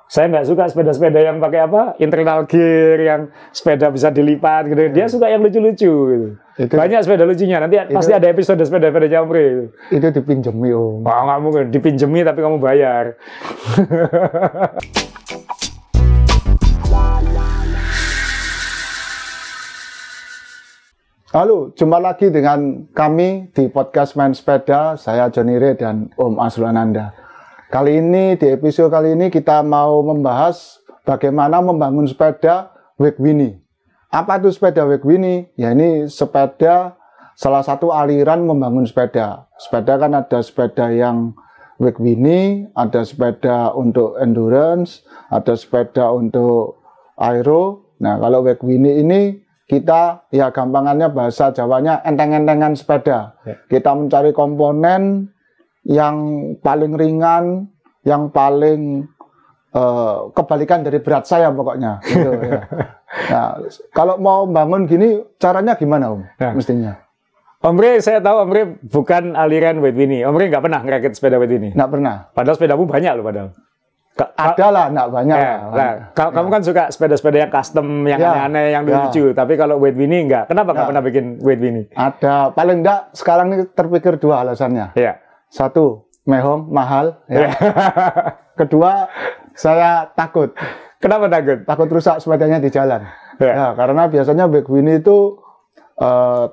Saya nggak suka sepeda-sepeda yang pakai apa, internal gear, yang sepeda bisa dilipat gitu. Dia suka yang lucu-lucu gitu. Banyak sepeda lucunya. Nanti pasti ada episode sepeda-sepeda Omri. Itu dipinjemi Om. Oh, nggak mungkin dipinjemi tapi kamu bayar. Halo, jumpa lagi dengan kami di podcast Main Sepeda. Saya Johnny Ray dan Om Aslananda. Kali ini, di episode kali ini kita mau membahas bagaimana membangun sepeda Wegwini. Apa itu sepeda Wegwini? Ya ini sepeda, salah satu aliran membangun sepeda. Sepeda kan ada sepeda yang Wegwini, ada sepeda untuk endurance, ada sepeda untuk aero. Nah kalau Wegwini ini kita, ya gampangannya bahasa Jawanya enteng-entengan sepeda. Kita mencari komponen yang paling ringan, yang paling kebalikan dari berat saya pokoknya. Gitu, ya. Nah, kalau mau bangun gini, caranya gimana Om? Nah, mestinya. Omri, saya tahu Omri bukan aliran Wegwini. Omri nggak pernah ngerakit sepeda Wegwini. Nggak pernah. Padahal sepedamu banyak loh padahal. Ada lah, nggak banyak. Ya, nah, kamu kan suka sepeda-sepeda yang custom, yang aneh-aneh, yang lucu. Tapi kalau Wegwini enggak. Kenapa nggak pernah bikin Wegwini? Ada, paling enggak sekarang ini terpikir dua alasannya. Ya. Satu, mehong, mahal. Ya. Kedua, saya takut. Kenapa takut? Takut rusak sepedanya di jalan. Ya, karena biasanya Wegwini itu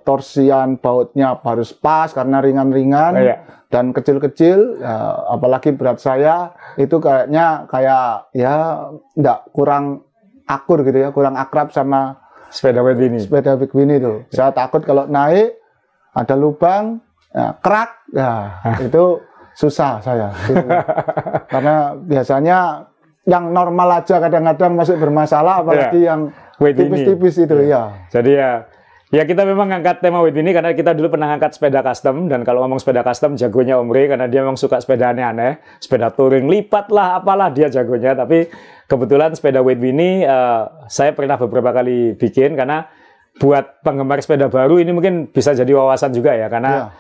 torsian bautnya harus pas karena ringan-ringan. Dan kecil-kecil, ya, apalagi berat saya itu kayaknya ya enggak kurang akur gitu ya, kurang akrab sama sepeda Wegwini. Sepeda Wegwini itu. Saya takut kalau naik ada lubang, ya, kerak, ya itu susah saya. Gitu. Karena biasanya yang normal aja kadang-kadang masih bermasalah, apalagi yang tipis-tipis itu ya. Jadi ya kita memang ngangkat tema Wegwini karena kita dulu pernah ngangkat sepeda custom, dan kalau ngomong sepeda custom jagonya Omri karena dia memang suka sepeda aneh-aneh, sepeda touring lipat lah apalah dia jagonya. Tapi kebetulan sepeda Wegwini saya pernah beberapa kali bikin karena buat penggemar sepeda baru ini mungkin bisa jadi wawasan juga ya, karena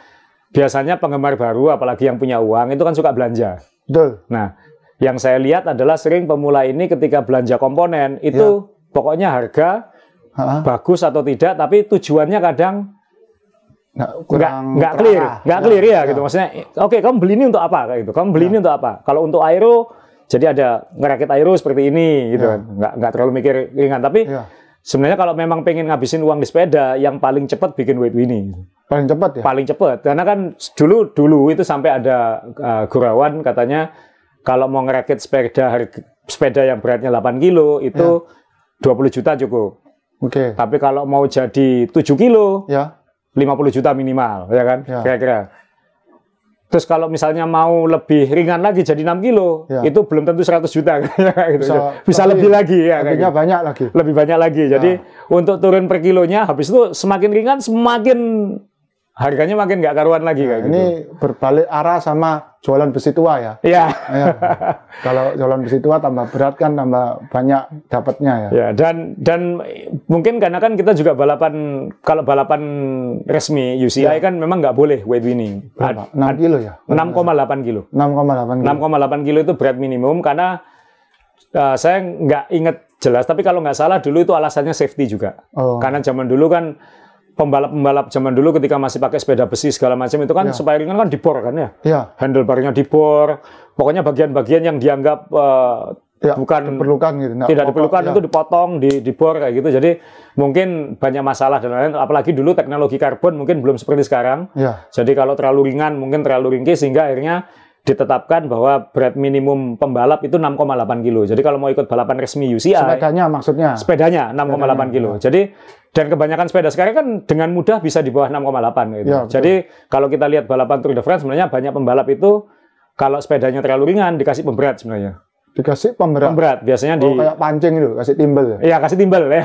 biasanya penggemar baru apalagi yang punya uang itu kan suka belanja. Betul. Nah, yang saya lihat adalah sering pemula ini ketika belanja komponen itu pokoknya harga bagus atau tidak, tapi tujuannya kadang nggak clear ya gitu. Maksudnya, oke, kamu beli ini untuk apa kayak gitu? Kamu beli ini untuk apa? Kalau untuk aero, jadi ada ngerakit aero seperti ini gitu. Nggak terlalu mikir ringan. Tapi sebenarnya kalau memang pengen ngabisin uang di sepeda, yang paling cepat bikin Wegwini. Paling cepat ya? Paling cepat. Karena kan dulu itu sampai ada gurauan katanya kalau mau ngerakit sepeda yang beratnya 8 kilo itu 20 juta cukup. Tapi kalau mau jadi 7 kilo, 50 juta minimal, ya kan? Kira-kira. Terus kalau misalnya mau lebih ringan lagi jadi 6 kilo, itu belum tentu 100 juta. Gitu. Bisa lebih lagi. Ya, lebihnya gitu. Banyak lagi. Lebih banyak lagi. Jadi untuk turun per kilonya, habis itu semakin ringan, semakin harganya makin nggak karuan lagi. Kayak ini gitu. Berbalik arah sama jualan besi tua ya. Iya. Kalau jualan besi tua tambah berat kan, tambah banyak dapatnya ya. Ya, dan mungkin karena kan kita juga kalau balapan resmi UCI kan memang nggak boleh weight winning. 6 kilo ya? 6,8 kilo. 6,8 kilo itu berat minimum, karena saya nggak inget jelas, tapi kalau nggak salah dulu itu alasannya safety juga. Karena zaman dulu kan pembalap-pembalap zaman dulu ketika masih pakai sepeda besi segala macam itu kan supaya ringan kan dibor kan ya. Handlebarnya dibor. Pokoknya bagian-bagian yang dianggap bukan diperlukan gitu. Tidak diperlukan itu dipotong, dibor kayak gitu. Jadi mungkin banyak masalah dan lain-lain. Apalagi dulu teknologi karbon mungkin belum seperti sekarang. Jadi kalau terlalu ringan mungkin terlalu ringkih, sehingga akhirnya ditetapkan bahwa berat minimum pembalap itu 6,8 kilo. Jadi kalau mau ikut balapan resmi UCI, sepedanya maksudnya? Sepedanya 6,8 kilo. Jadi, dan kebanyakan sepeda sekarang kan dengan mudah bisa di bawah 6,8 gitu. Jadi kalau kita lihat balapan Tour de France, sebenarnya banyak pembalap itu kalau sepedanya terlalu ringan dikasih pemberat sebenarnya. Dikasih pemberat? Pemberat, biasanya kayak pancing itu, kasih timbel. Iya, kasih timbel ya.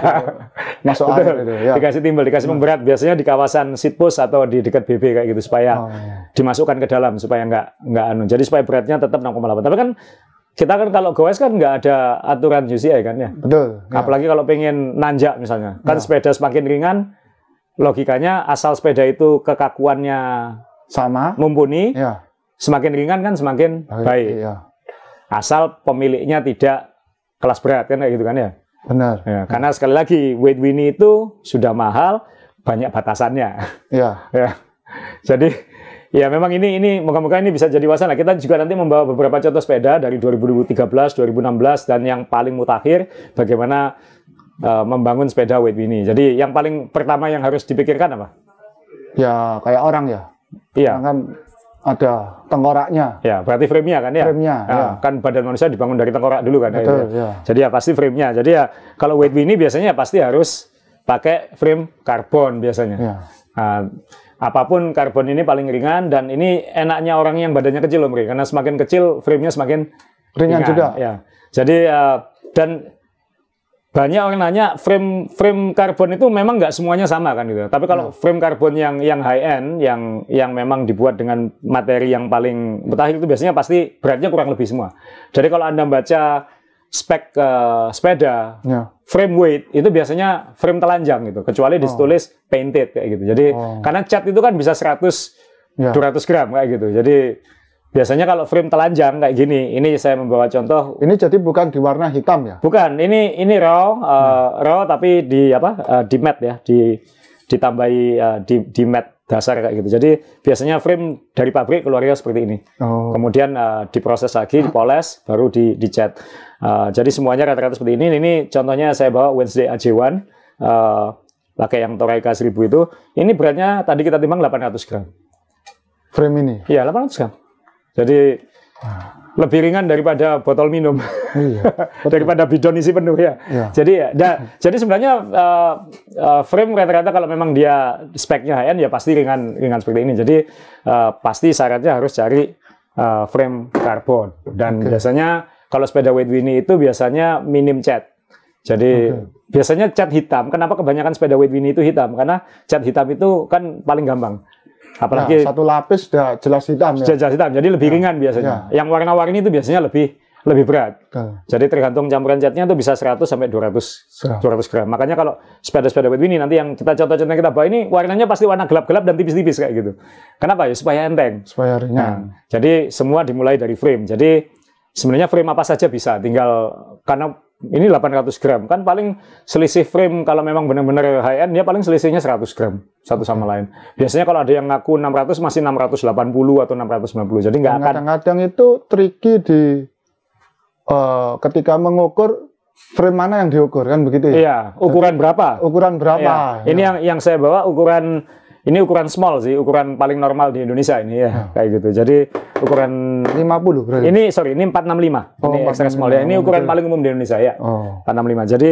Masuk air itu ya. Dikasih timbel, dikasih pemberat. Biasanya di kawasan seat post atau di dekat BB kayak gitu, supaya dimasukkan ke dalam, supaya nggak anu. Jadi supaya beratnya tetap 6,8. Tapi kan kita kan kalau goes kan nggak ada aturan UCI kan ya. Betul. Apalagi kalau pengen nanjak misalnya. Kan sepeda semakin ringan, logikanya asal sepeda itu kekakuannya sama, mumpuni, semakin ringan kan semakin baik. Asal pemiliknya tidak kelas berat kan kayak gitu kan ya. Benar. Ya, karena sekali lagi weight Winnie itu sudah mahal, banyak batasannya. Ya. Ya. Jadi ya memang ini moga-moga ini bisa jadi wacana. Kita juga nanti membawa beberapa contoh sepeda dari 2013, 2016 dan yang paling mutakhir bagaimana membangun sepeda weight Winnie. Jadi yang paling pertama yang harus dipikirkan apa? Ya kayak orang ya. Iya. Kan ada tengkoraknya. Ya, berarti frame-nya kan ya. Frame-nya. Nah, Ya. kan badan manusia dibangun dari tengkorak dulu kan. Betul, ya. ya. Jadi ya pasti frame-nya. Jadi ya kalau weight Winnie biasanya pasti harus pakai frame karbon biasanya. Ya. Nah, apapun karbon ini paling ringan dan ini enaknya orang yang badannya kecil loh, karena semakin kecil frame-nya semakin Ringan juga. Ya. Jadi dan banyak orang nanya frame karbon itu memang nggak semuanya sama kan gitu. Tapi kalau frame karbon yang high end, yang memang dibuat dengan materi yang paling mutakhir itu biasanya pasti beratnya kurang lebih semua. Jadi kalau Anda baca spek sepeda, Ya. frame weight itu biasanya frame telanjang gitu, kecuali ditulis painted kayak gitu. Jadi karena cat itu kan bisa 100 Ya. 200 gram kayak gitu. Jadi biasanya kalau frame telanjang kayak gini, ini saya membawa contoh. Ini jadi bukan di warna hitam ya? Bukan, ini raw, raw tapi di di matte ya, ditambahi di matte dasar kayak gitu. Jadi biasanya frame dari pabrik keluarnya seperti ini. Kemudian diproses lagi, dipoles, baru dicat. Jadi semuanya rata-rata seperti ini. Ini contohnya saya bawa Wednesday AJ1, pakai yang Toraika 1000 itu. Ini beratnya tadi kita timbang 800 gram. Frame ini? Iya, 800 gram. Jadi lebih ringan daripada botol minum, daripada bidon isi penuh ya. Jadi jadi sebenarnya frame rata-rata kalau memang dia speknya high end ya pasti ringan seperti ini. Jadi pasti syaratnya harus cari frame karbon dan biasanya kalau sepeda weight Winnie itu biasanya minim cat. Jadi biasanya cat hitam. Kenapa kebanyakan sepeda weight Winnie itu hitam? Karena cat hitam itu kan paling gampang. Apalagi satu lapis sudah jelas hitam ya. Sudah jelas hitam, jadi lebih ringan biasanya. Yang warna-warni itu biasanya lebih berat. Jadi tergantung campuran catnya itu bisa 100 sampai 200 gram. Makanya kalau sepeda-sepeda weight Winnie nanti yang kita contoh-contoh kita bawa ini warnanya pasti warna gelap-gelap dan tipis-tipis kayak gitu. Kenapa ya? Supaya enteng. Supaya ringan. Jadi semua dimulai dari frame. Jadi sebenarnya frame apa saja bisa, tinggal karena ini 800 gram, kan paling selisih frame kalau memang benar-benar high end, dia paling selisihnya 100 gram satu sama lain. Biasanya kalau ada yang ngaku 600 masih 680 atau 690, jadi nggak akan. Kadang-kadang itu tricky di ketika mengukur frame mana yang diukur kan begitu ya? Iya, ukuran berapa? Ukuran berapa? Iya. Ini yang saya bawa ukuran. Ini ukuran small sih, ukuran paling normal di Indonesia ini ya, kayak gitu. Jadi ukuran 50 berarti. Ini 465. Ini extra small ya. Ini ukuran paling umum di Indonesia ya. 465. Jadi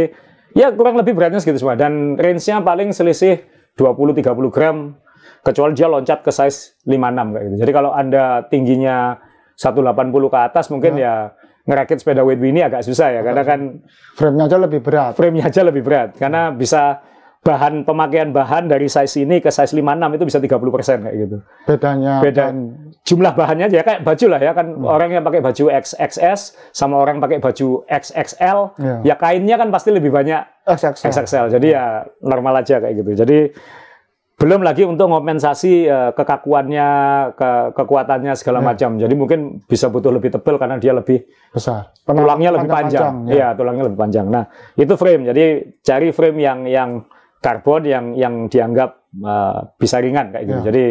ya kurang lebih beratnya segitu semua dan range-nya paling selisih 20-30 gram kecuali dia loncat ke size 56 kayak gitu. Jadi kalau Anda tingginya 180 ke atas mungkin ya ngerakit sepeda weight Winnie agak susah ya karena kan frame-nya aja lebih berat. Frame-nya aja lebih berat karena bisa pemakaian bahan dari size ini ke size 56 itu bisa 30% kayak gitu. Beda jumlah bahannya aja kayak baju lah ya kan orang yang pakai baju XXS sama orang pakai baju XXL ya kainnya kan pasti lebih banyak XXL. Jadi ya normal aja kayak gitu. Jadi belum lagi untuk kompensasi kekakuannya, kekuatannya segala macam. Jadi mungkin bisa butuh lebih tebal karena dia lebih besar. Tulangnya lebih panjang. Iya, tulangnya lebih panjang. Nah, itu frame. Jadi cari frame yang karbon yang dianggap bisa ringan kayak gitu. Jadi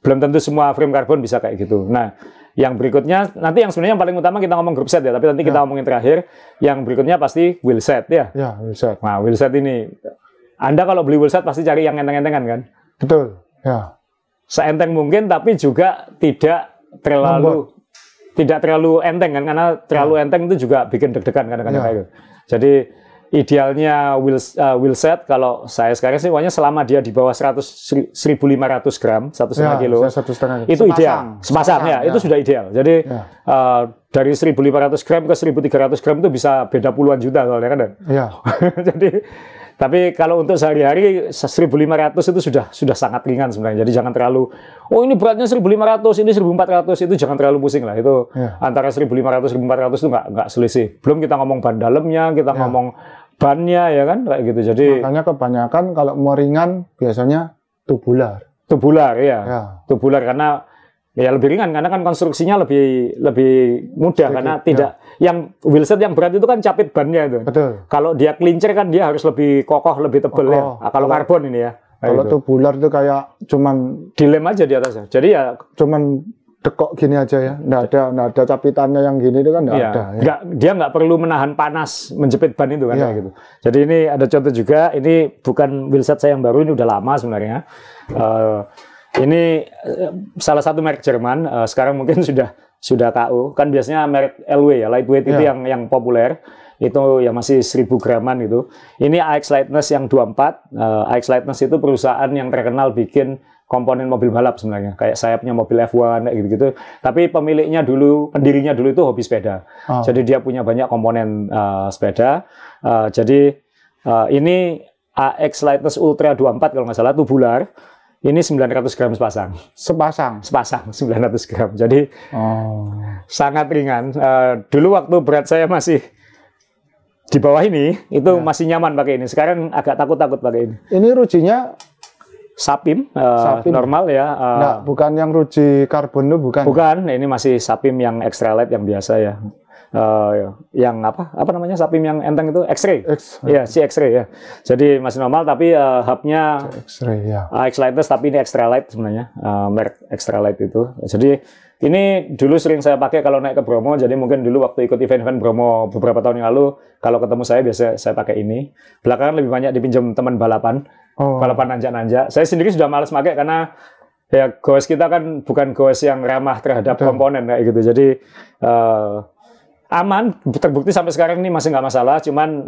belum tentu semua frame karbon bisa kayak gitu. Nah, yang berikutnya nanti yang sebenarnya yang paling utama kita ngomong group set ya, tapi nanti kita ngomongin terakhir. Yang berikutnya pasti wheel set ya. Ya, wheel set. Nah, wheel set ini Anda kalau beli wheel set pasti cari yang enteng-entengan kan? Betul. Ya. Seenteng mungkin tapi juga tidak terlalu enteng kan karena terlalu enteng itu juga bikin deg-degan kadang-kadang kayak gitu. Jadi idealnya wheel set kalau saya sekarang sih pokoknya selama dia di bawah 1.500 gram 1,5 kilo itu ideal sepasang ya itu sudah ideal. Jadi dari 1.500 gram ke 1.300 gram itu bisa beda puluhan juta soalnya kan. Jadi tapi kalau untuk sehari-hari 1.500 itu sudah sangat ringan sebenarnya. Jadi jangan terlalu ini beratnya 1.500, ini 1.400 itu jangan terlalu pusing lah. Itu antara 1.500 1.400 itu nggak selisih. Belum kita ngomong ban dalamnya, kita ngomong bannya ya kan kayak gitu. Jadi makanya kebanyakan kalau mau ringan biasanya tubular. Tubular ya. Tubular karena Ya lebih ringan karena kan konstruksinya lebih mudah. Sedikit, karena tidak yang wheelset yang berat itu kan capit bannya itu. Betul. Kalau dia kelincer kan dia harus lebih kokoh, lebih tebal ya. Nah, kalau karbon ini ya. Kalau tubular itu kayak cuman dilem aja di atasnya. Jadi ya cuman dekok gini aja ya. Nggak ada capitannya yang gini itu kan nggak ada. Ya. Dia nggak perlu menahan panas menjepit ban itu kan kayak gitu. Jadi ini ada contoh juga. Ini bukan wheelset saya yang baru, ini udah lama sebenarnya. Ini salah satu merek Jerman, sekarang mungkin sudah KU, kan biasanya merek LW ya, lightweight itu yang populer, itu ya masih 1000 graman gitu. Ini AX Lightness yang 24, AX Lightness itu perusahaan yang terkenal bikin komponen mobil balap sebenarnya, kayak sayapnya mobil F1 kayak gitu-gitu. Tapi pendirinya dulu itu hobi sepeda, jadi dia punya banyak komponen sepeda. Jadi ini AX Lightness Ultra 24 kalau nggak salah, tubular. Ini 900 gram sepasang. Sepasang 900 gram. Jadi sangat ringan. Dulu waktu berat saya masih di bawah ini, itu masih nyaman pakai ini. Sekarang agak takut pakai ini. Ini rujinya Sapim, normal ya. Nah, bukan yang ruji karbon itu bukan. Bukan, ini masih Sapim yang extra light yang biasa ya. Yang apa namanya Sapim yang enteng itu X-ray. Iya, si X-ray ya. Jadi masih normal tapi hubnya X-ray ya. AX Lightness tapi ini extra light sebenarnya, merek extra light itu. Jadi ini dulu sering saya pakai kalau naik ke Bromo. Jadi mungkin dulu waktu ikut event-event Bromo beberapa tahun yang lalu, kalau ketemu saya biasa saya pakai ini. Belakangan lebih banyak dipinjam teman balapan, balapan nanjak-nanjak. Saya sendiri sudah malas pakai karena ya goes kita kan bukan goes yang ramah terhadap komponen kayak gitu. Jadi aman, terbukti sampai sekarang ini masih nggak masalah, cuman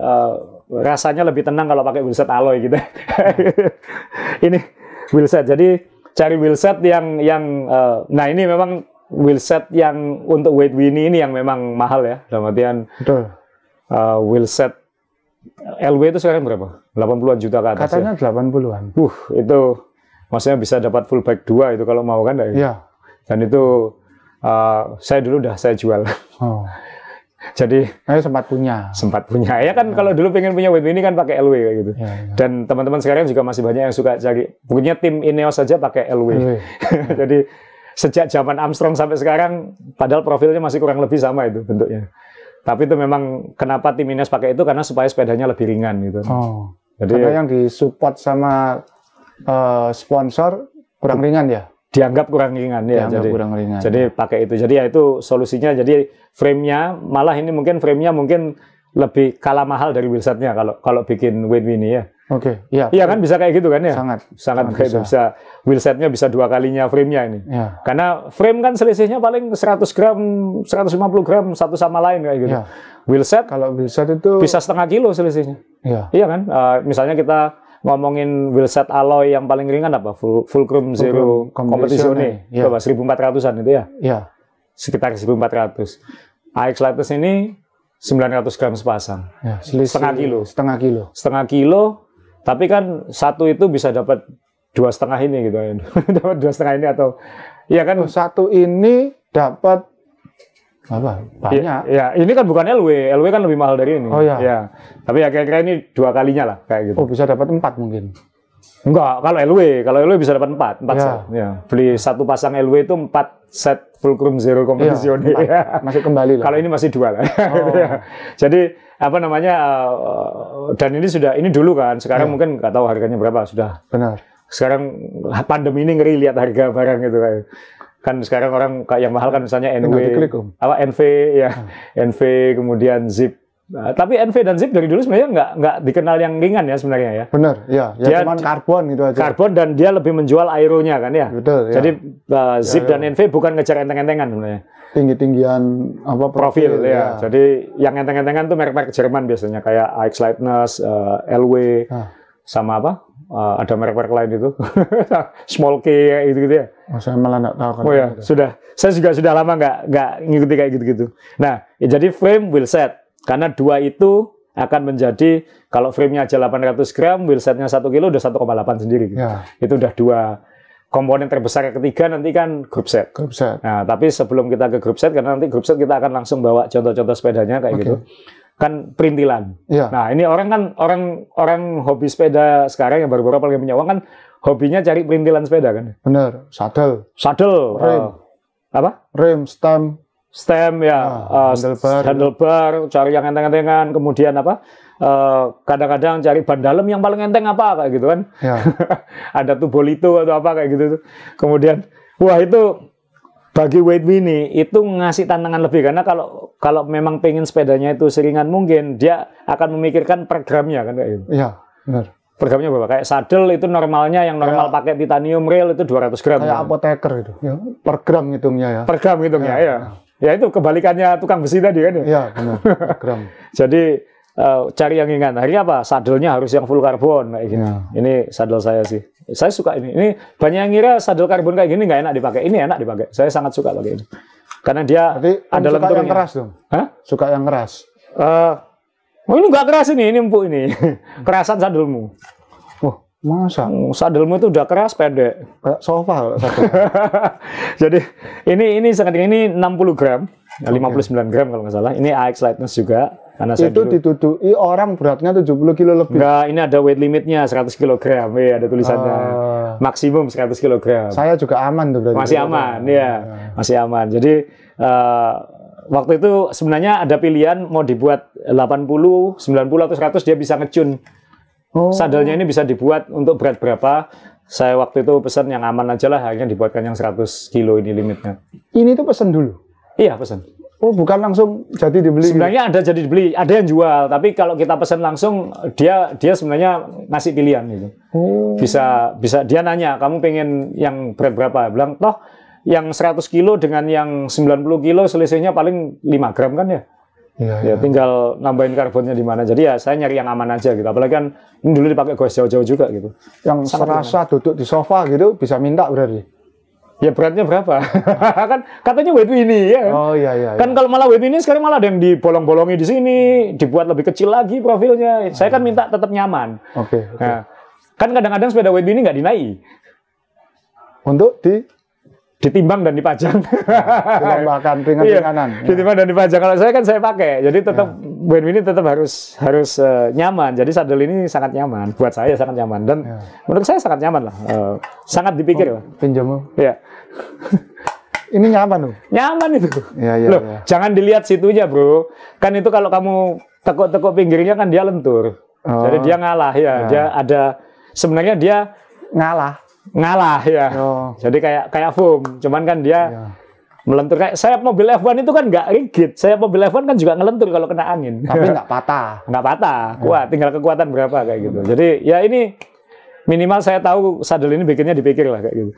rasanya lebih tenang kalau pakai wheelset alloy gitu. Ini wheelset, jadi cari wheelset yang nah ini memang wheelset yang untuk weight Winnie ini yang memang mahal ya, dalam artian wheelset LW itu sekarang berapa? 80-an juta ke atas. Katanya ya? 80-an. Itu maksudnya bisa dapat full bike 2 itu kalau mau kan? Iya. Dan itu saya dulu saya jual. Jadi saya sempat punya ya kan. Kalau dulu pengen punya weight ini kan pakai LW kayak gitu. Dan teman-teman sekarang juga masih banyak yang suka cari. Pokoknya tim Ineos saja pakai LW. Jadi sejak zaman Armstrong sampai sekarang, padahal profilnya masih kurang lebih sama itu bentuknya. Tapi itu memang kenapa tim Ineos pakai itu karena supaya sepedanya lebih ringan gitu. Jadi karena yang disupport sama sponsor kurang ringan ya. Dianggap kurang ringan ya, jadi pakai itu. Jadi ya itu solusinya. Jadi frame-nya malah ini mungkin frame-nya mungkin lebih kalah mahal dari wheelset-nya kalau bikin weight Winnie ya. Iya kan bisa kayak gitu kan ya. Sangat kayak itu bisa. Wheelset-nya bisa 2 kalinya frame-nya ini. Karena frame kan selisihnya paling 100 gram, 150 gram satu sama lain kayak gitu. Wheelset kalau wheelset itu bisa setengah kilo selisihnya. Iya kan. Misalnya kita ngomongin wheelset alloy yang paling ringan apa? Fulcrum Zero Competizione. Coba 1400-an itu ya? Iya. Sekitar 1400. AX Lightness ini 900 gram sepasang. Ya, setengah kilo. Setengah kilo. Tapi kan satu itu bisa dapat 2,5 ini gitu. Dapat 2,5 ini atau iya kan? Satu ini dapat apa? Banyak. Ya, ini kan bukan LW. LW kan lebih mahal dari ini. Ya. Tapi ya kira-kira ini 2 kalinya lah kayak gitu. Bisa dapat 4 mungkin. Enggak, kalau LW bisa dapat 4 set. Ya. Beli satu pasang LW itu 4 set Fulcrum Zero Competizione. Masih kembali lah. Kalau ini masih 2 lah. Jadi apa namanya? Dan ini dulu kan. Sekarang mungkin nggak tahu harganya berapa sudah. Benar. Sekarang pandemi ini ngeri lihat harga barang gitu kayak. Kan sekarang orang yang mahal kan misalnya NV, NV ya, NV kemudian Zip. Tapi NV dan Zip dari dulu sebenarnya nggak dikenal yang ringan ya sebenarnya ya. Benar, ya. Dia cuma karbon gitu aja. Karbon dan dia lebih menjual aeronya kan ya. Betul. Jadi Zip dan NV bukan ngejar enteng-entengan sebenarnya. Tinggi-tinggian apa profil ya. Jadi yang enteng-entengan tuh merek-merek Jerman biasanya kayak AX Lightness, LW, sama apa? Ada merek-merek lain itu, Small K gitu-gitu ya. Saya malah nggak tahu kan. Ya, sudah. Saya juga sudah lama nggak ngikuti kayak gitu-gitu. Nah, ya jadi frame wheelset. Karena 2 itu akan menjadi, kalau frame-nya aja 800 gram, wheelset-nya 1 kilo udah 1,8 sendiri. Gitu. Itu udah 2 komponen terbesar. Ketiga nanti kan group set. Nah, tapi sebelum kita ke group set, karena nanti group set kita akan langsung bawa contoh-contoh sepedanya kayak gitu. Kan perintilan. Nah, ini orang hobi sepeda sekarang yang baru-baru paling punya uang kan hobinya cari perintilan sepeda kan. Bener, saddle, apa? Rem, stem ya, handlebar, cari yang enteng-entengan, kemudian apa? Kadang-kadang cari ban dalam yang paling enteng apa kayak gitu kan? Ya. Ada tubolito atau apa kayak gitu. Kemudian, wah itu bagi Waidwini itu ngasih tantangan lebih karena kalau memang pengen sepedanya itu seringan mungkin dia akan memikirkan per gramnya kan kayak gitu. Iya, benar. Per gramnya berapa? Kayak saddle itu normalnya yang normal pakai titanium rail itu 200 gram. Kayak apoteker itu, ya. Per gram hitungnya ya. Per gram hitungnya ya. Ya itu kebalikannya tukang besi tadi kan ya. Iya, benar. Per gram. Jadi cari yang ringan. Akhirnya apa? Saddle-nya harus yang full karbon kayak gini. Ini saddle saya sih. Saya suka ini. Ini banyak yang ngira saddle karbon kayak gini nggak enak dipakai. Ini enak dipakai. Saya sangat suka pakai ini. Karena dia ada lenturnya. Suka yang keras dong? Hah? Suka yang keras? Ini nggak keras ini empuk ini. Kerasan saddlemu. Wah, masa? Saddlemu itu udah keras pendek. Kayak sofa. Jadi ini sangat ringan. Ini 60 gram. 59 gram kalau nggak salah. Ini AX Lightness juga. Karena itu ditudui orang beratnya 70 kilo lebih. Enggak, ini ada weight limitnya 100 kg. Ada tulisannya. Maksimum 100 kg. Saya juga aman tuh berarti. Masih aman, ya. Masih aman. Jadi waktu itu sebenarnya ada pilihan mau dibuat 80, 90 atau 100 dia bisa ngecun. Saddlenya ini bisa dibuat untuk berat berapa. Saya waktu itu pesan yang aman aja lah, akhirnya dibuatkan yang 100 kilo ini limitnya. Ini tuh pesan dulu? Iya, pesan. Oh, bukan langsung jadi dibeli? Sebenarnya ada jadi dibeli, ada yang jual. Tapi kalau kita pesan langsung, dia sebenarnya ngasih pilihan gitu. Bisa dia nanya, kamu pengen yang berat berapa? Bilang, toh yang 100 kilo dengan yang 90 kilo selisihnya paling 5 gram kan ya? Ya, tinggal nambahin karbonnya di mana. Jadi ya saya nyari yang aman aja gitu. Apalagi kan ini dulu dipakai goes jauh-jauh juga gitu. Yang serasa duduk di sofa gitu bisa minta berarti? Ya beratnya berapa? Kan katanya Waidwini ya. Oh iya. Kan kalau malah Waidwini sekarang malah ada yang dibolong-bolongi di sini, dibuat lebih kecil lagi profilnya. Saya kan minta tetap nyaman. Oke. Nah, kan kadang-kadang sepeda Waidwini nggak dinaiki. Untuk ditimbang dan dipajang. Dilombakan ringan-ringanan. Iya, ditimbang dan dipajang. Kalau saya kan saya pakai. Jadi tetap Waidwini tetap harus nyaman. Jadi saddle ini sangat nyaman. Buat saya sangat nyaman dan menurut saya sangat nyaman lah. Sangat dipikir lah. Pinjam. Iya. Ini nyaman loh. Nyaman itu. Loh, jangan dilihat situnya, Bro. Kan itu kalau kamu tekuk-tekuk pinggirnya kan dia lentur. Jadi dia ngalah ya. Dia ada sebenarnya dia ngalah ya. Jadi kayak foam, cuman kan dia melentur. Kayak sayap mobil F1 itu kan nggak rigid. Sayap mobil F1 kan juga ngelentur kalau kena angin. Tapi nggak patah. Nggak patah. Kuat, tinggal kekuatan berapa kayak gitu. Jadi ya ini minimal saya tahu saddle ini bikinnya dipikir lah kayak gitu.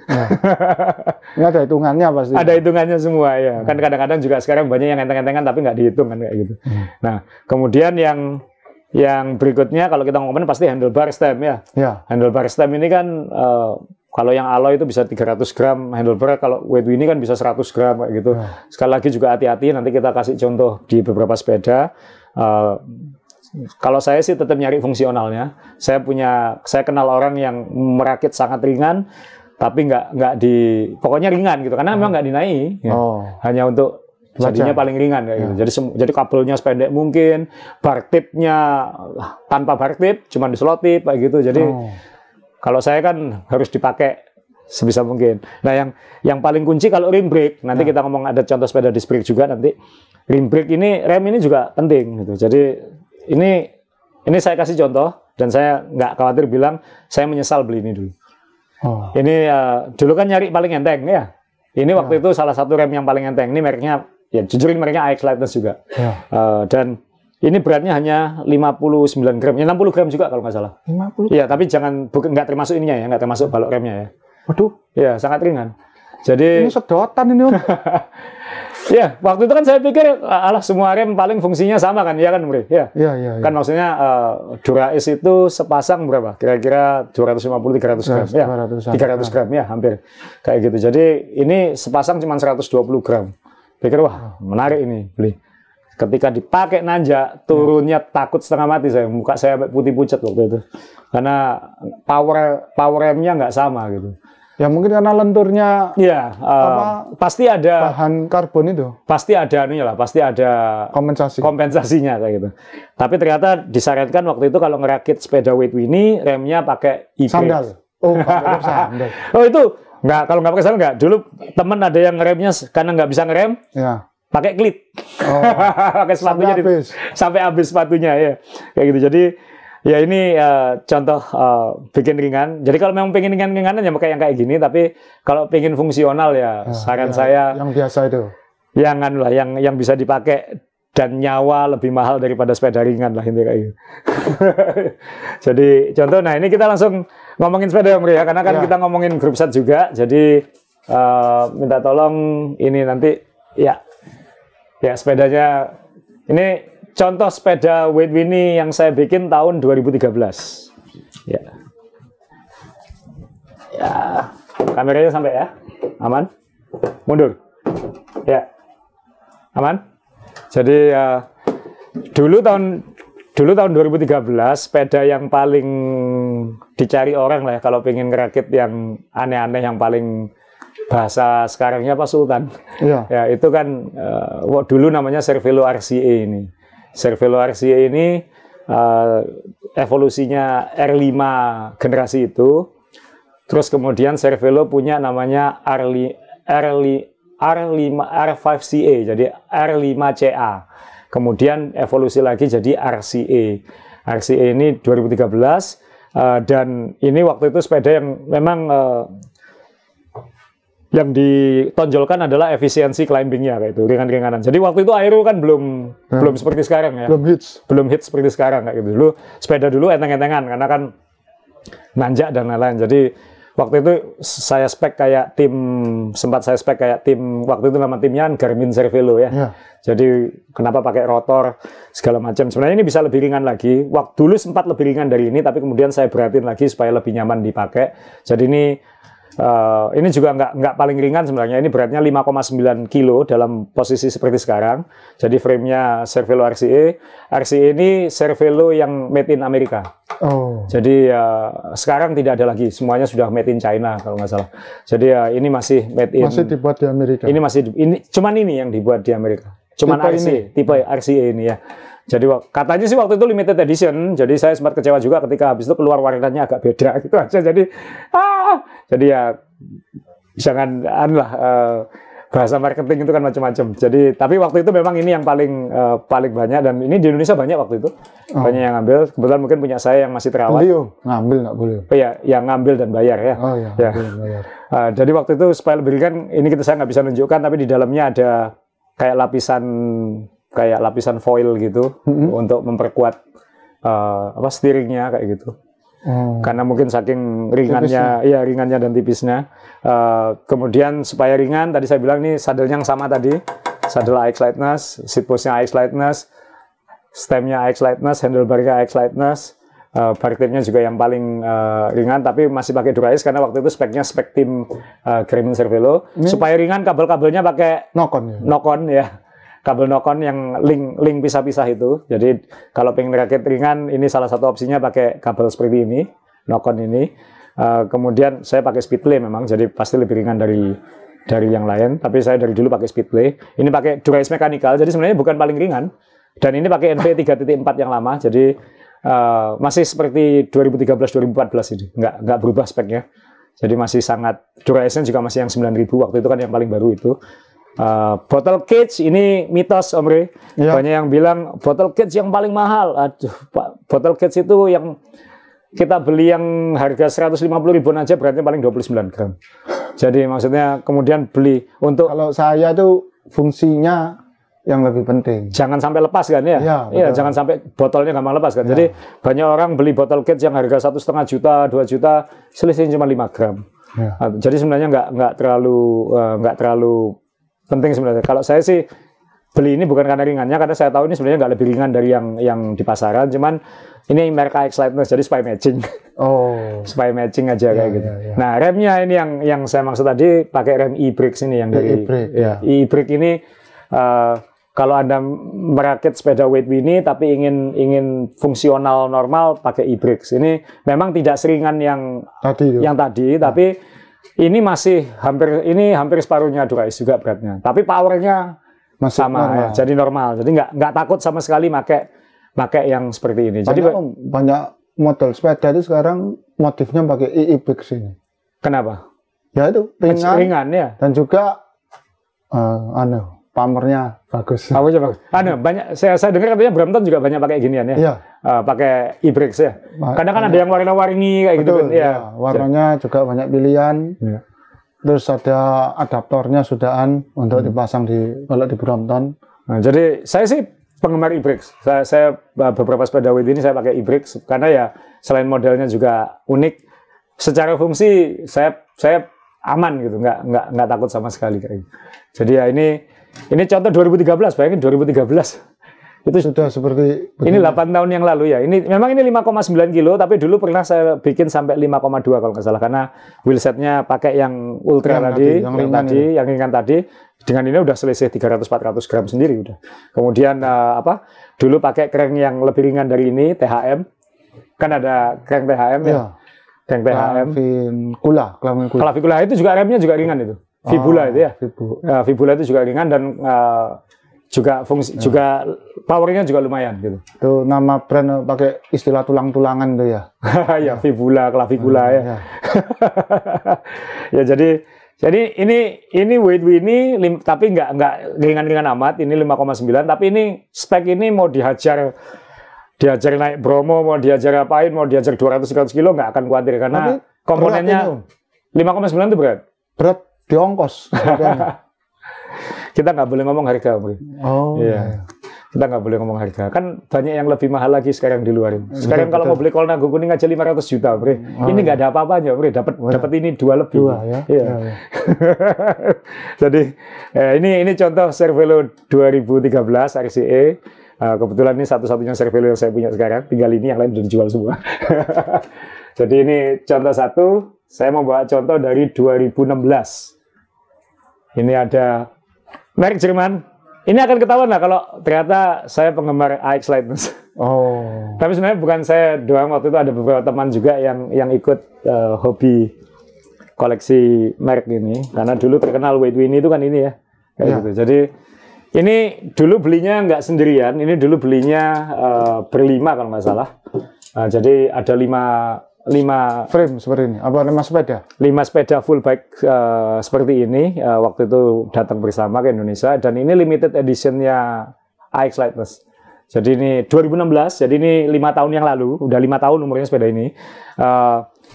Ini ada hitungannya pasti. Ada hitungannya semua ya. Kan kadang-kadang juga sekarang banyak yang enteng-entengan tapi nggak dihitung kan kayak gitu. Nah, kemudian yang berikutnya kalau kita ngomongin pasti handlebar stem ya. Handlebar stem ini kan kalau yang alloy itu bisa 300 gram handlebar, kalau Waidwini kan bisa 100 gram kayak gitu. Sekali lagi juga hati-hati, nanti kita kasih contoh di beberapa sepeda. Kalau saya sih tetap nyari fungsionalnya. Saya kenal orang yang merakit sangat ringan, tapi pokoknya ringan gitu, karena memang nggak dinaiki. Ya. Hanya untuk jadinya paling ringan kayak gitu. Jadi kabelnya sependek mungkin, bar tipnya tanpa bar tip, cuma diselotip kayak gitu. Jadi kalau saya kan harus dipakai sebisa mungkin. Nah, yang paling kunci kalau rim brake, nanti kita ngomong ada contoh sepeda disc brake juga nanti. Rim brake rem ini juga penting gitu. Jadi ini saya kasih contoh dan saya nggak khawatir bilang saya menyesal beli ini dulu. Ini dulu kan nyari paling enteng ya. Ini waktu itu salah satu rem yang paling enteng. Ini mereknya ya jujur ini mereknya AX Lightness juga. Dan ini beratnya hanya 59 gram. Ya 60 gram juga kalau nggak salah. 50? Iya, tapi nggak termasuk ininya ya, nggak termasuk balok remnya ya. Waduh. Ya, sangat ringan. Jadi ini sedotan ini, Om. Ya, waktu itu kan saya pikir semua rem paling fungsinya sama kan, ya kan, Bre? Ya. Iya. Kan maksudnya Dura-Ace itu sepasang berapa? Kira-kira 250-300 gram. Ya, 300 gram ya, hampir kayak gitu. Jadi ini sepasang cuma 120 gram. Pikir wah, menarik ini beli. Ketika dipakai nanjak, turunnya takut setengah mati saya. Muka saya putih pucat waktu itu. Karena power remnya nggak sama gitu. Ya mungkin karena lenturnya pasti ada bahan karbon itu. Pasti ada pasti ada kompensasinya kayak gitu. Tapi ternyata disarankan waktu itu kalau ngerakit sepeda Waidwini remnya pakai e-brake. Sandal. Oh, pakai sandal. Oh itu Nggak, kalau nggak pakai sandal nggak. Dulu temen ada yang ngeremnya karena nggak bisa ngerem, Ya. pakai klit. Oh. Pakai sepatunya sampai habis sepatunya ya. Kayak gitu. Jadi ya ini contoh bikin ringan. Jadi kalau memang pengen ringan-ringanan ya pakai yang kayak gini. Tapi kalau pengen fungsional ya saran saya yang biasa itu. Yang bisa dipakai dan nyawa lebih mahal daripada sepeda ringan lah ini kayak gitu. Jadi contoh, nah ini kita langsung ngomongin sepeda Om ya, karena kan kita ngomongin grup set juga. Jadi minta tolong ini nanti ya sepedanya ini contoh sepeda Wade Winnie yang saya bikin tahun 2013. Ya. Ya, kameranya sampai ya. Aman? Mundur. Ya. Aman? Jadi dulu tahun 2013 sepeda yang paling dicari orang lah ya, kalau pengen ngerakit yang aneh-aneh, yang paling bahasa sekarangnya apa Sultan. Iya. Ya itu kan dulu namanya Cervelo RCA ini. Cervelo RCA ini evolusinya R5 generasi itu. Terus kemudian Cervelo punya namanya R5CA, jadi R5CA. Kemudian evolusi lagi jadi RCA. RCA ini 2013 dan ini waktu itu sepeda yang memang yang ditonjolkan adalah efisiensi climbingnya kayak itu, ringan-ringanan. Jadi waktu itu Aero kan belum seperti sekarang ya. Belum hits seperti sekarang kayak gitu. Dulu sepeda dulu enteng-entengan karena kan nanjak dan lain-lain. Jadi waktu itu sempat saya spek kayak tim, waktu itu nama timnya Garmin Cervelo ya. Jadi kenapa pakai rotor segala macam. Sebenarnya ini bisa lebih ringan lagi. Waktu dulu sempat lebih ringan dari ini, tapi kemudian saya beratin lagi supaya lebih nyaman dipakai. Jadi ini juga nggak paling ringan sebenarnya. Ini beratnya 5,9 kilo dalam posisi seperti sekarang. Jadi frame-nya Cervelo RCA. RCA ini Cervelo yang made in Amerika. Oh. Jadi sekarang tidak ada lagi. Semuanya sudah made in China kalau nggak salah. Jadi ini masih made in. Masih dibuat di Amerika. Cuman ini yang dibuat di Amerika. Cuman tipe RCA ini ya. Jadi katanya sih waktu itu limited edition. Jadi saya sempat kecewa juga ketika habis itu keluar warnanya agak beda gitu aja. Jadi ya jangan bahasa marketing itu kan macam-macam. Jadi tapi waktu itu memang ini yang paling banyak, dan ini di Indonesia banyak waktu itu. Banyak yang ngambil. Kebetulan mungkin punya saya yang masih terawat. Ngambil nggak boleh. Iya, yang ngambil dan bayar ya. Oh iya. Ya. Bayar. Jadi waktu itu supaya lebih ringan, ini saya nggak bisa nunjukkan, tapi di dalamnya ada kayak lapisan foil gitu untuk memperkuat steeringnya kayak gitu. Karena mungkin saking ringannya dan tipisnya. Kemudian supaya ringan, tadi saya bilang nih sadelnya yang sama tadi, sadel AX Lightness, seat postnya AX Lightness, stemnya AX Lightness, handlebarnya AX Lightness, bar tipnya juga yang paling ringan, tapi masih pakai Dura-Ace karena waktu itu speknya spek tim Garmin Cervelo. Supaya ringan, kabel-kabelnya pakai Nokon ya. Kabel Nokon yang link pisah-pisah itu. Jadi kalau pengen rakit ringan, ini salah satu opsinya pakai kabel seperti ini, Nokon ini. Kemudian saya pakai Speedplay memang, jadi pasti lebih ringan dari yang lain. Tapi saya dari dulu pakai Speedplay. Ini pakai Dura-Ace Mechanical, jadi sebenarnya bukan paling ringan. Dan ini pakai NV 3.4 yang lama, jadi masih seperti 2013-2014 ini, nggak berubah speknya. Jadi masih sangat, Dura-Ace juga masih yang 9.000, waktu itu kan yang paling baru itu. Bottle cage ini mitos Om Re. Banyak yang bilang bottle cage yang paling mahal. Aduh Pak, bottle cage itu yang kita beli yang harga 150 ribuan aja beratnya paling 29 gram. Jadi maksudnya kemudian beli untuk, kalau saya tuh fungsinya yang lebih penting. Jangan sampai lepas kan ya? Iya, jangan sampai botolnya gampang lepas kan. Jadi banyak orang beli botol cage yang harga 1,5 juta, 2 juta, selisihnya cuma 5 gram. Jadi sebenarnya nggak terlalu penting sebenarnya. Kalau saya sih beli ini bukan karena ringannya, karena saya tahu ini sebenarnya nggak lebih ringan dari yang di pasaran. Cuman ini merek AX Lightness, jadi supaya matching. Supaya matching aja kayak gitu. Nah remnya ini yang saya maksud tadi, pakai rem e-brakes ini yang dari e-brake ini. Kalau Anda merakit sepeda Wade Winnie tapi ingin fungsional normal, pakai e-brakes. Ini memang tidak seringan yang tadi, tapi ini hampir separuhnya Dura-Ace juga beratnya. Tapi powernya masih sama ya, jadi normal. Jadi nggak takut sama sekali pakai yang seperti ini. Jadi banyak model sepeda itu sekarang motifnya pakai e-brakes ini. Kenapa? Ya itu ringan ya. Dan juga pamernya bagus. Pamernya bagus. Banyak saya dengar katanya Brompton juga banyak pakai ginian ya. Iya. Pakai e-brakes ya. Kadang kan ada yang warna-warni kayak gitu kan. Ya. Warnanya juga banyak pilihan. Ya. Terus ada adaptornya sudahan untuk dipasang kalau di Brompton. Nah, jadi saya sih penggemar e-brakes. Saya beberapa sepeda WD ini saya pakai e-brakes karena ya selain modelnya juga unik, secara fungsi saya aman gitu, nggak takut sama sekali kayak gitu. Jadi ya ini contoh 2013, bayangin 2013. Itu sudah seperti ini 8 tahun yang lalu ya. Ini memang ini 5,9 kilo, tapi dulu pernah saya bikin sampai 5,2 kalau nggak salah, karena wheelsetnya pakai yang ultra yang ringan tadi. Dengan ini udah selisih 300-400 gram sendiri udah. Kemudian dulu pakai crank yang lebih ringan dari ini, THM. Kan ada crank THM ya. Crank THM. Clavicula itu juga remnya juga ringan itu. Fibula itu ya. Fibula itu juga ringan dan juga juga powernya juga lumayan gitu. Itu nama brand pakai istilah tulang-tulangan tuh ya. Ya, fibula, clavicula ya. Ya jadi ini weight ini tapi nggak ringan-ringan amat. Ini 5,9, tapi ini spek ini mau dihajar naik Bromo, mau dihajar apain, mau dihajar 200-300 kilo nggak akan khawatir karena tapi komponennya 5,9 itu berat. Berat di ongkos. Kita nggak boleh ngomong harga, Bro. Oh iya. Kita nggak boleh ngomong harga. Kan banyak yang lebih mahal lagi sekarang di luar ini. Sekarang kalau mau beli kol nago kuning aja 500 juta, Bro. Ini nggak ada apa-apanya, Bro. Dapat ini 2 lebih. 2 ya. Iya. Jadi ini contoh Cervelo 2013 RCE. Kebetulan ini satu-satunya Cervelo yang saya punya sekarang. Tinggal ini, yang lain sudah dijual semua. Jadi ini contoh satu. Saya mau bawa contoh dari 2016. Ini ada merek Jerman. Ini akan ketahuan lah kalau ternyata saya penggemar AX Lightness. Oh. Tapi sebenarnya bukan saya doang, waktu itu ada beberapa teman juga yang ikut hobi koleksi merek ini. Karena dulu terkenal Weight Winnie itu kan ini ya. Kayak gitu. Jadi ini dulu belinya nggak sendirian. Ini dulu belinya berlima kalau nggak salah. Jadi ada 5 frame seperti ini, apa 5 sepeda? 5 sepeda full bike seperti ini. Waktu itu datang bersama ke Indonesia dan ini limited editionnya AX Lightness. Jadi ini 2016, jadi ini 5 tahun yang lalu, udah 5 tahun umurnya sepeda ini.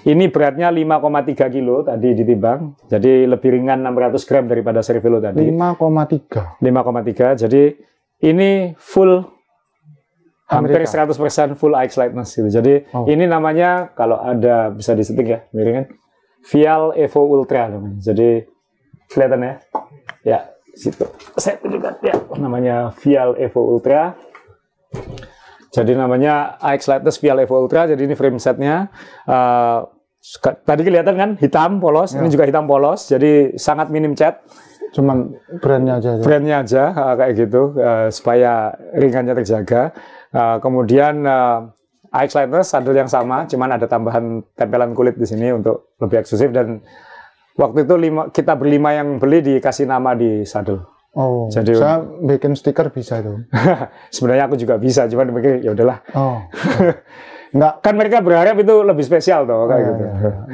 Ini beratnya 5,3 kilo tadi ditimbang, jadi lebih ringan 600 gram daripada Cervelo tadi. 5,3. 5,3, jadi ini full hampir 100% full AX Lightness gitu. Jadi ini namanya, kalau ada bisa disetting ya, miringin, Vial Evo Ultra namanya. Jadi kelihatan ya, ya situ. Saya tunjukkan ya, namanya Vial Evo Ultra. Jadi namanya AX Lightness Vial Evo Ultra. Jadi ini frame setnya. Tadi kelihatan kan hitam polos, ini juga hitam polos. Jadi sangat minim cat. Cuman brandnya aja. Brandnya aja kayak gitu supaya ringannya terjaga. Kemudian AX Lightness saddle yang sama, cuman ada tambahan tempelan kulit di sini untuk lebih eksklusif. Dan waktu itu kita berlima yang beli dikasih nama di saddle. Oh, jadi saya bikin stiker bisa itu. Sebenarnya aku juga bisa, cuman mikir ya udahlah. Oh. Enggak, kan mereka berharap itu lebih spesial toh kayak gitu.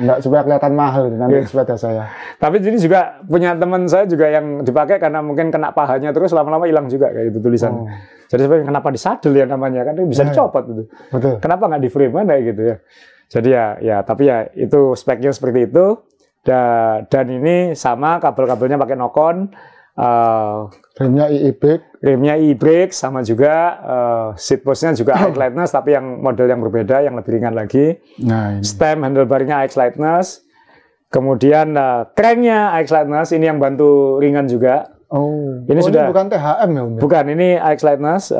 Enggak supaya kelihatan mahal nanti sepeda saya. Tapi ini juga punya teman saya juga yang dipakai karena mungkin kena pahanya terus lama-lama hilang juga kayak itu tulisan. Jadi sebenarnya kenapa di saddle ya namanya, kan bisa dicopot itu. Betul. Kenapa nggak di frame kan kayak gitu ya. Jadi ya tapi ya itu speknya seperti itu. Dan ini sama, kabel-kabelnya pakai Nokon. Remnya e-brake sama juga, seat postnya juga AX Lightness tapi yang model yang berbeda, yang lebih ringan lagi. Nah, stem handlebarnya AX Lightness, kemudian cranknya AX Lightness, ini yang bantu ringan juga. Ini sudah bukan THM ya, Om? Bukan, ini AX Lightness.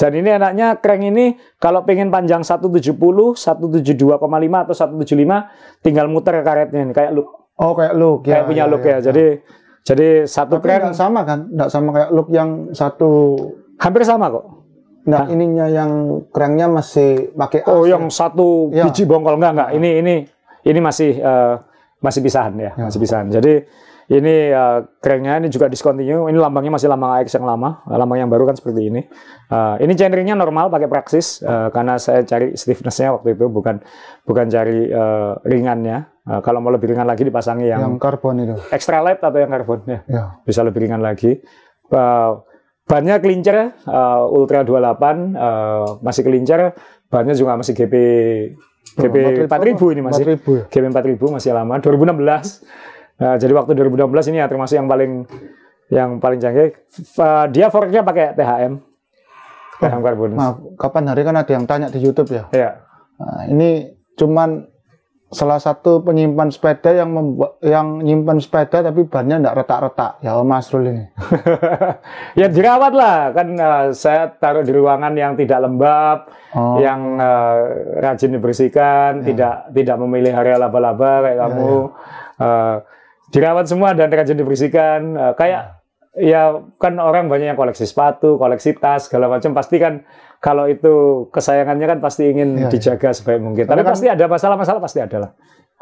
Dan ini enaknya crank ini kalau pengen panjang 170, 172,5 atau 175, tinggal muter karetnya ini kayak look. Kayak look ya. Kayak punya look ya. Jadi satu crank nggak sama kan? Nggak sama kayak look yang satu. Hampir sama kok. Nah, ininya yang cranknya masih pakai as. Yang satu biji bongkol enggak. Ini masih pisahan ya, masih pisahan. Jadi ini cranknya ini juga discontinue. Ini lambangnya masih lambang AX yang lama. Lambang yang baru kan seperti ini. Ini chainringnya normal pakai Praxis karena saya cari stiffness-nya waktu itu, bukan cari ringannya. Kalau mau lebih ringan lagi dipasangi yang karbon itu. Extra light atau yang karbon ya. Bisa lebih ringan lagi. Bannya kelincer Ultra 28 masih kelincer, bannya juga masih GP 4000 ini masih. 4000. GP 4000 masih lama 2016. Jadi waktu 2016 ini ya termasuk yang paling canggih. Dia forknya pakai THM. THM karbon. Maaf, kapan hari kan ada yang tanya di YouTube ya. Iya. Nah, ini cuman salah satu penyimpan sepeda yang nyimpan sepeda tapi bannya enggak retak-retak ya Om Asrul ini. Ya dirawat lah kan, saya taruh di ruangan yang tidak lembab, yang rajin dibersihkan, tidak memelihara laba-laba kayak kamu. Dirawat semua dan rajin dibersihkan, kayak ya kan orang banyak yang koleksi sepatu, koleksi tas segala macam, pasti kan kalau itu kesayangannya kan pasti ingin dijaga sebaik mungkin. Tapi kan, pasti ada masalah-masalah, pasti ada lah.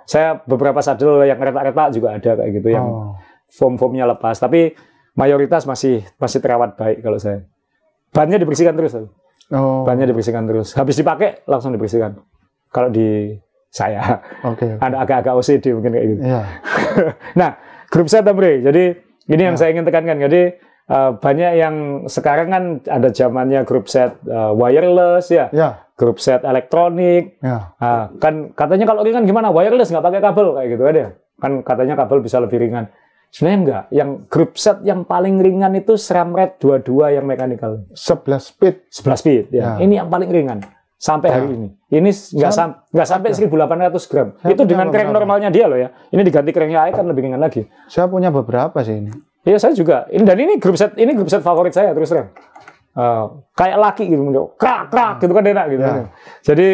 Saya beberapa sadel yang retak-retak juga ada kayak gitu, yang foam-foamnya lepas. Tapi mayoritas masih terawat baik kalau saya. Bannya dibersihkan terus. Bannya dibersihkan terus. Habis dipakai langsung dibersihkan. Kalau di saya, ada agak-agak OCD mungkin kayak gitu. Nah, grup set Bre. Jadi ini yang saya ingin tekankan. Jadi banyak yang sekarang kan ada zamannya grup set wireless ya, grup set elektronik. Kan katanya kalau ringan gimana, wireless nggak pakai kabel kayak gitu ada. Kan katanya kabel bisa lebih ringan. Sebenarnya enggak. Yang grup set yang paling ringan itu SRAM Red 22 yang mechanical. 11 speed ya. Ini yang paling ringan sampai hari ini. Ini nggak sampai 1.800 gram. Itu dengan crank normalnya dia loh ya. Ini diganti cranknya kan lebih ringan lagi. Saya punya beberapa sih ini. Iya saya juga. Dan ini grup set favorit saya terus terang. Kayak laki gitu, krak gitu kan enak gitu. Jadi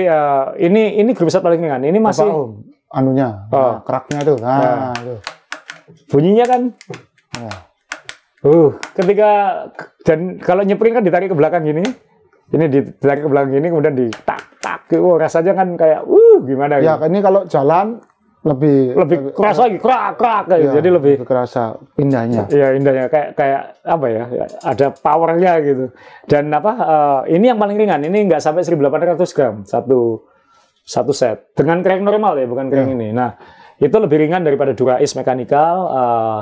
ini grup set paling ringan. Ini masih anunya, kraknya tuh. Tuh. Bunyinya kan. Ketika dan kalau nyepring kan ditarik ke belakang gini. Ini ditarik ke belakang gini kemudian tak. Rasanya kan kayak gimana gitu. Ya, ini kalau jalan lebih keras lagi, krak kayak jadi lebih kerasa indahnya. Iya, indahnya kayak apa ya? Ada powernya gitu. Dan ini yang paling ringan. Ini nggak sampai 1.800 gram satu set. Dengan crank normal ya, bukan crank ini. Nah, itu lebih ringan daripada Dura-Ace mechanical,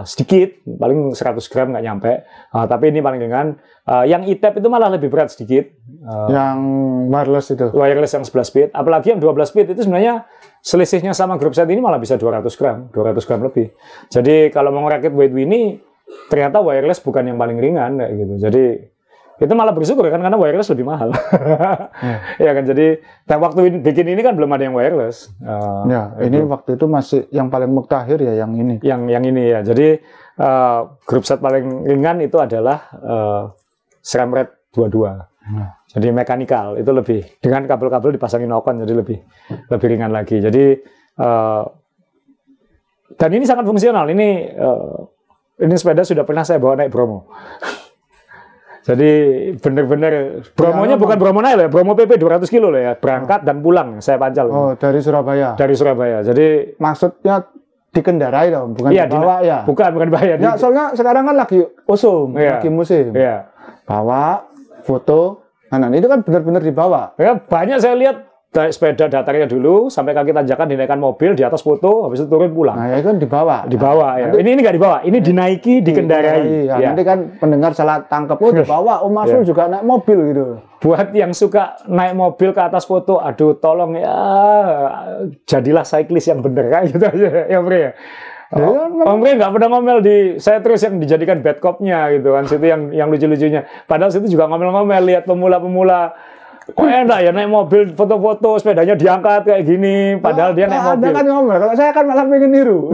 sedikit, paling 100 gram nggak nyampe. Tapi ini paling ringan. Yang E-Tab itu malah lebih berat sedikit. Yang wireless itu? Wireless yang 11 speed. Apalagi yang 12 speed itu sebenarnya selisihnya sama grup set ini malah bisa 200 gram lebih. Jadi kalau mau ngerakit weight ini, ternyata wireless bukan yang paling ringan kayak gitu. Jadi itu malah bersyukur kan karena wireless lebih mahal. Ya kan, jadi waktu bikin ini kan belum ada yang wireless. Ini waktu itu masih yang paling muktahir ya yang ini. Yang ini ya. Jadi grup set paling ringan itu adalah SRAM Red 22. Jadi mechanical itu lebih dengan kabel-kabel dipasangin Ocon jadi lebih ringan lagi. Jadi dan ini sangat fungsional. Ini sepeda sudah pernah saya bawa naik Bromo. Jadi bener-bener Bromonya bukan Bromo naik loh ya, Bromo PP 200 kilo loh ya, berangkat dan pulang saya pancal. Dari Surabaya. Dari Surabaya. Jadi maksudnya dikendarai dong, bukan dibawa ya? Bukan bayar. Ya, soalnya sekarang kan lagi lagi musim. Bawa foto, itu kan benar-benar dibawa. Ya, banyak saya lihat sepeda datarnya dulu sampai kaki tanjakan dinaikkan mobil di atas foto, habis itu turun pulang. Nah, ya kan dibawa. Ya. Ini nggak dibawa, ini dinaiki, dikendarai. Nanti kan pendengar salah tangkap, dibawa, Om Asrul juga naik mobil gitu. Buat yang suka naik mobil ke atas foto, aduh tolong ya, jadilah cyclist yang bener kan gitu aja, ya Bre ya. Om Bre nggak pernah ngomel saya terus yang dijadikan bad cop-nya gitu kan, situ yang lucu-lucunya. Padahal situ juga ngomel-ngomel lihat pemula-pemula. Kok enak ya naik mobil foto-foto sepedanya diangkat kayak gini padahal dia naik mobil. Anda kan ngomel, kalau saya kan malah pengen niru.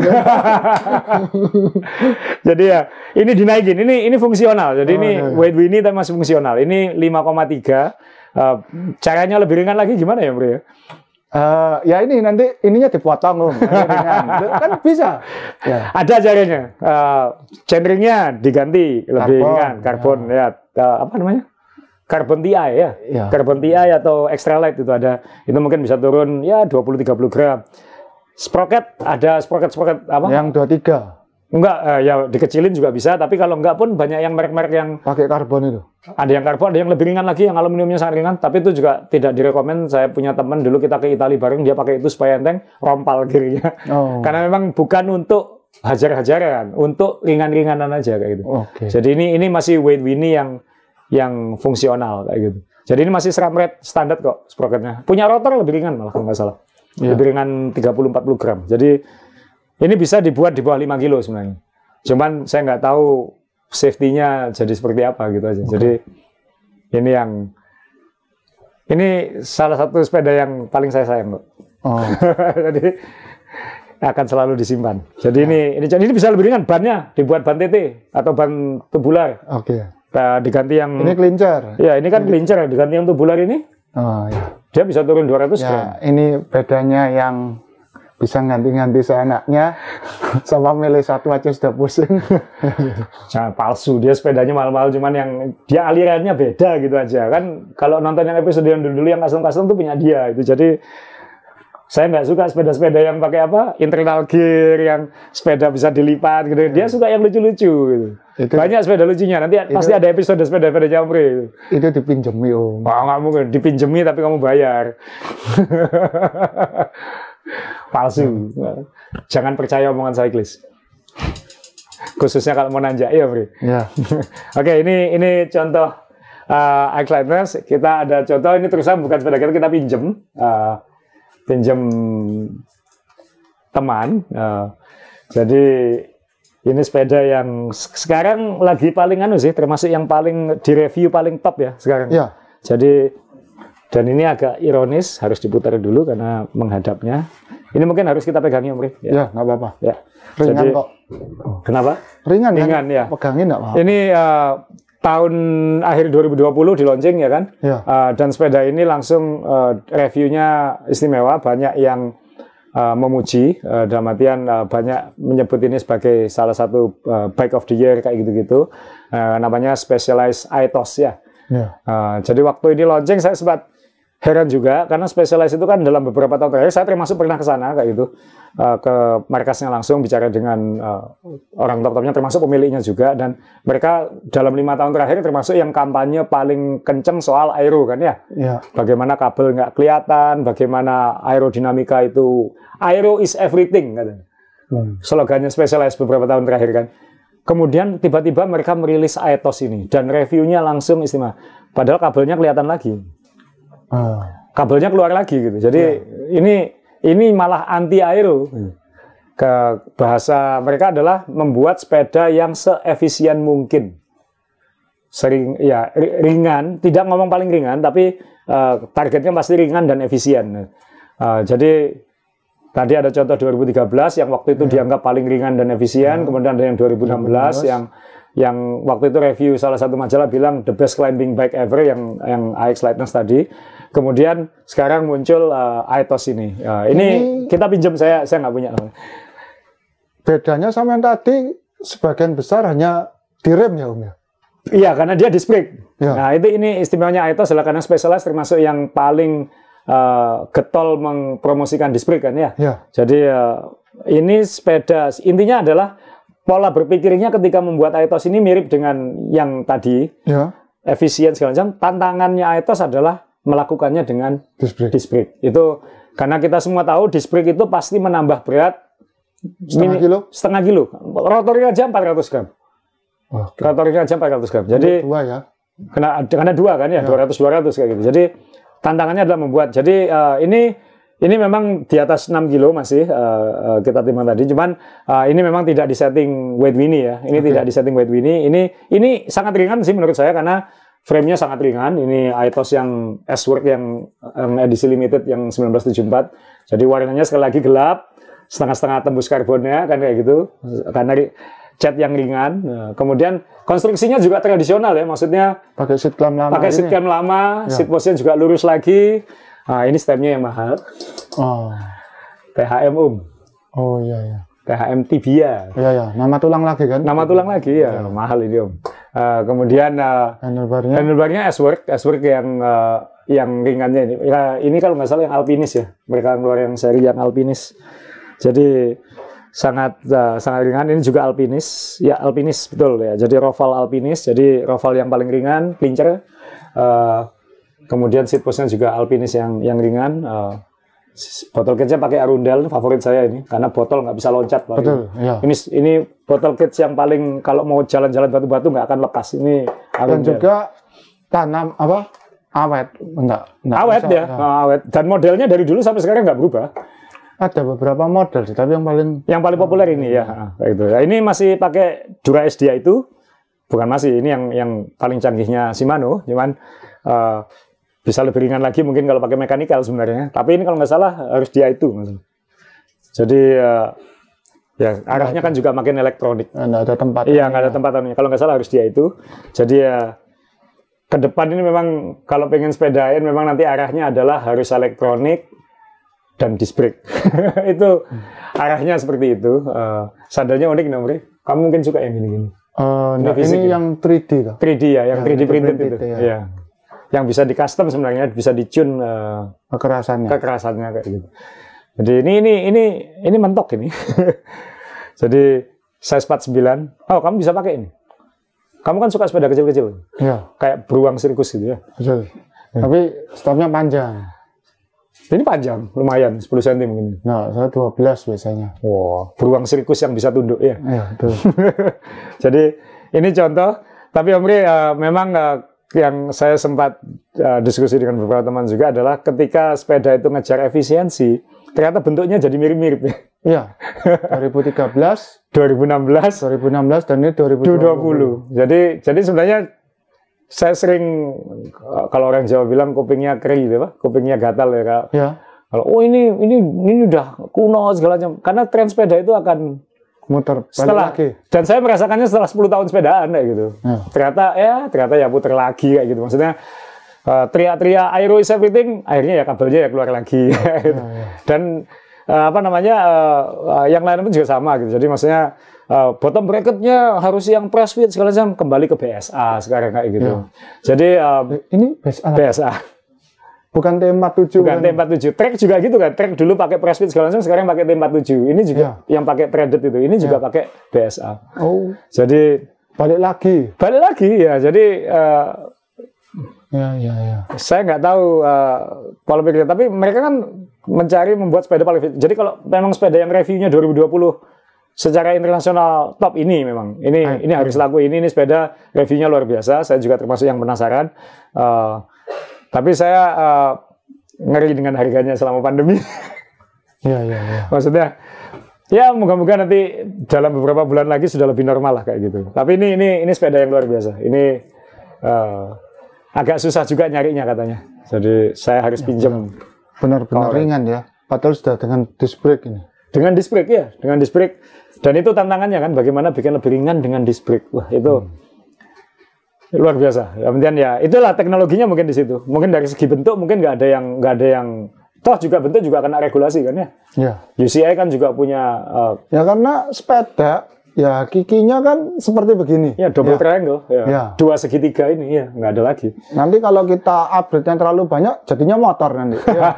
Jadi ya ini dinaikin, ini fungsional. Jadi ini weight ini tapi masih fungsional. Ini 5,3. Caranya lebih ringan lagi gimana ya Bro ya? Ya ini nanti ininya dipotong kan bisa. Ya. Ada caranya. Centeringnya diganti lebih ringan, karbon ya. Apa namanya? Carbon TI ya. Carbon TI atau extra light itu ada. Itu mungkin bisa turun ya 20-30 gram. Sprocket ada sprocket apa? Yang 23. Enggak, ya dikecilin juga bisa, tapi kalau enggak pun banyak yang merek-merek yang pakai karbon itu. Ada yang karbon, ada yang lebih ringan lagi, yang aluminiumnya sangat ringan, tapi itu juga tidak direkomend. Saya punya teman dulu kita ke Italia bareng, dia pakai itu supaya enteng, rompal kirinya. Karena memang bukan untuk hajar-hajaran, untuk ringan-ringanan aja kayak gitu. Jadi ini masih weight Winnie yang fungsional kayak gitu. Jadi ini masih SRAM Red standar kok sprocketnya. Punya rotor lebih ringan malah kalau nggak salah. Lebih ringan 30-40 gram. Jadi ini bisa dibuat di bawah 5 kilo sebenarnya. Cuman saya nggak tahu safety-nya jadi seperti apa gitu aja. Jadi ini salah satu sepeda yang paling saya sayang kok. Jadi akan selalu disimpan. Jadi ini bisa lebih ringan, bannya dibuat ban TT atau ban tubular. Diganti yang ini kelincer. Ya, ini kan kelincer ya, diganti yang tubular ini. Dia bisa turun 200 gram. Ini bedanya yang bisa ganti-ganti seenaknya sama milih satu aja sudah pusing. Jangan palsu, dia sepedanya mahal-mahal, cuman yang dia alirannya beda gitu aja. Kan kalau nonton yang episode yang dulu yang custom-custom tuh punya dia itu. Jadi saya nggak suka sepeda-sepeda yang pakai internal gear, yang sepeda bisa dilipat gitu. Dia suka yang lucu-lucu gitu. Banyak sepeda lucunya. Nanti pasti ada episode sepeda-sepeda Jamre. Itu dipinjemi Om. Nggak mungkin dipinjemi tapi kamu bayar. Palsu. Jangan percaya omongan cyclist. Khususnya kalau mau nanjak ya, Bri. Oke, ini contoh Ike Lightness. Kita ada contoh ini terusan bukan sepeda kita pinjem. Pinjam teman. Jadi ini sepeda yang sekarang lagi paling termasuk yang paling di review paling top ya sekarang. Jadi dan ini agak ironis, harus diputar dulu karena menghadapnya. Ini mungkin harus kita pegangin, Om Ri. Ya, nggak apa-apa. Ya. Ringan jadi, kok. Kenapa? Ringan kan? Ya. Pegangin nggak apa-apa. Ini tahun akhir 2020 di launching ya kan. Dan sepeda ini langsung reviewnya istimewa, banyak yang memuji, dalam artian banyak menyebut ini sebagai salah satu bike of the year kayak gitu-gitu. Namanya Specialized Aetos ya. Jadi waktu ini launching saya sempat heran juga karena Specialized itu kan dalam beberapa tahun terakhir saya termasuk pernah ke sana kayak gitu, ke markasnya langsung bicara dengan orang top-topnya termasuk pemiliknya juga, dan mereka dalam 5 tahun terakhir termasuk yang kampanye paling kenceng soal aero kan ya. Bagaimana kabel nggak kelihatan, bagaimana aerodinamika itu aero is everything katanya. Slogannya Specialized beberapa tahun terakhir kan. Kemudian tiba-tiba mereka merilis Aetos ini dan reviewnya langsung istimewa. Padahal kabelnya kelihatan lagi. Kabelnya keluar lagi gitu. Jadi ini malah anti aero. Ke bahasa mereka adalah membuat sepeda yang seefisien mungkin. Ringan, tidak ngomong paling ringan, tapi targetnya pasti ringan dan efisien. Jadi tadi ada contoh 2013 yang waktu itu dianggap paling ringan dan efisien, kemudian ada yang 2016 yang waktu itu review salah satu majalah bilang the best climbing bike ever yang AX Lightness tadi. Kemudian sekarang muncul Aetos ini. Ini kita pinjam, saya nggak punya. Bedanya sama yang tadi sebagian besar hanya direm ya Om ya? Iya, karena dia disc brake. Nah ini istimewanya Aetos adalah karena Specialized termasuk yang paling getol mempromosikan disc brake kan ya. Jadi ini sepeda intinya adalah pola berpikirnya ketika membuat Aetos ini mirip dengan yang tadi, efisien segala macam. Tantangannya Aetos adalah melakukannya dengan disc brake. Itu karena kita semua tahu disc brake itu pasti menambah berat setengah kilo. Rotornya aja 400 gram. Rotornya aja 400 gram. Jadi dua ya. Karena dua kan ya, 200 kayak gitu. Jadi tantangannya adalah membuat. Jadi ini memang di atas 6 kilo masih kita timbang tadi. Cuman ini memang tidak disetting weight Winnie ya. Ini tidak disetting weight Winnie. Ini sangat ringan sih menurut saya karena frame-nya sangat ringan. Ini Aetos yang S-Work yang edisi limited yang 1974. Jadi warnanya sekali lagi gelap, setengah-setengah tembus karbonnya kan kayak gitu. Karena cat yang ringan. Kemudian konstruksinya juga tradisional ya, maksudnya pakai seat clamp lama. Pakai seat clamp lama, seat post-nya juga lurus lagi. Nah, ini stemnya yang mahal. THM Oh iya. THM tibia. Iya. Nama tulang lagi kan? Nama tulang lagi ya, mahal ini Om. Kemudian handlebarnya S-Work yang ringannya ini. Ini kalau nggak salah yang Alpinis ya. Mereka keluar yang seri yang Alpinis. Jadi sangat ringan. Ini juga alpinis, ya alpinis betul ya. Jadi roval alpinis, jadi roval yang paling ringan, clincher. Kemudian seat postnya juga alpinis yang ringan. Botol kitsnya pakai Arundel, favorit saya ini, karena botol nggak bisa loncat. Betul. Ya. Ini botol kits yang paling kalau mau jalan-jalan batu-batu nggak akan lepas. Ini Arundel. Dan juga tanam apa? Awet, enggak awet ya, awet. Dan modelnya dari dulu sampai sekarang nggak berubah. Ada beberapa model sih, tapi yang paling populer ini ya, itu. Nah, ini masih pakai Dura SDA itu, bukan masih. Ini yang paling canggihnya Shimano, cuman bisa lebih ringan lagi mungkin kalau pakai mekanikal sebenarnya. Tapi ini kalau nggak salah harus dia itu. Jadi ya arahnya kan juga makin elektronik. Nggak ada tempat. Iya, nggak ada tempat. Kalau nggak salah harus dia itu. Jadi ya ke depan ini memang kalau pengen sepedain memang nanti arahnya adalah harus elektronik dan disc brake. Itu arahnya seperti itu. Sandalnya unik nomornya. Kamu mungkin suka yang gini-gini. Nah, ini yang 3D toh? 3D ya, yang 3D printed itu. Ya. Ya. Yang bisa di custom sebenarnya, bisa di tune kekerasannya kayak gitu. Jadi ini mentok ini. Jadi size 49. Oh, kamu bisa pakai ini. Kamu kan suka sepeda kecil-kecil. Iya. Kayak beruang sirkus gitu ya. Betul. Ya. Tapi stopnya panjang. Ini panjang, lumayan 10 cm mungkin. Nah, saya 12 biasanya. Wow, beruang sirkus yang bisa tunduk ya. Iya, betul. Jadi ini contoh, tapi Om Ri memang yang saya sempat diskusi dengan beberapa teman juga adalah ketika sepeda itu ngejar efisiensi, ternyata bentuknya jadi mirip-mirip. Iya. 2013, 2016, dan ini 2020. Jadi sebenarnya saya sering kalau orang Jawa bilang kupingnya keri gitu, Pak. Kupingnya gatal ya, Kak. Ya. Kalau ini udah kuno segala macam. Karena tren sepeda itu akan muter setelah lagi. Dan saya merasakannya setelah 10 tahun sepedaan kayak gitu. Ya. Ternyata ya puter lagi kayak gitu. Maksudnya teriak-teriak aero is everything, akhirnya ya kabelnya ya keluar lagi. Gitu. Ya. Dan yang lain pun juga sama gitu. Jadi maksudnya bottom bracketnya harus yang press fit segala macam, kembali ke BSA sekarang kayak gitu. Ya. Jadi ini BSA. Bukan T47. Bukan T47. Trek juga gitu kan. Trek dulu pakai press fit segala macam, sekarang pakai T47. Ini juga yang pakai threaded itu. Ini juga pakai BSA. Oh. Jadi balik lagi ya. Jadi ya. Saya nggak tahu pola pikirnya, tapi mereka kan mencari membuat sepeda paling fit. Jadi kalau memang sepeda yang reviewnya 2020 secara internasional top ini memang ini harus laku ini sepeda reviewnya luar biasa. Saya juga termasuk yang penasaran. Tapi saya ngeri dengan harganya selama pandemi. Ya. Maksudnya ya moga-moga nanti dalam beberapa bulan lagi sudah lebih normal lah kayak gitu. Tapi ini sepeda yang luar biasa. Ini agak susah juga nyarinya katanya. Jadi saya harus pinjam. Benar-benar ringan ya. Padahal sudah dengan disc brake ini. Dengan disc brake ya, dengan disc brake. Dan itu tantangannya kan, bagaimana bikin lebih ringan dengan disc brake. Wah itu luar biasa. Kemudian ya itulah teknologinya mungkin di situ. Mungkin dari segi bentuk mungkin nggak ada yang. Toh juga bentuk juga kena regulasi kan ya. Ya. UCI kan juga punya. Ya karena sepeda. Ya, kikinya kan seperti begini. Ya, double triangle. Ya. Dua segitiga ini, ya, nggak ada lagi. Nanti kalau kita upgrade-nya terlalu banyak, jadinya motor nanti. Ya.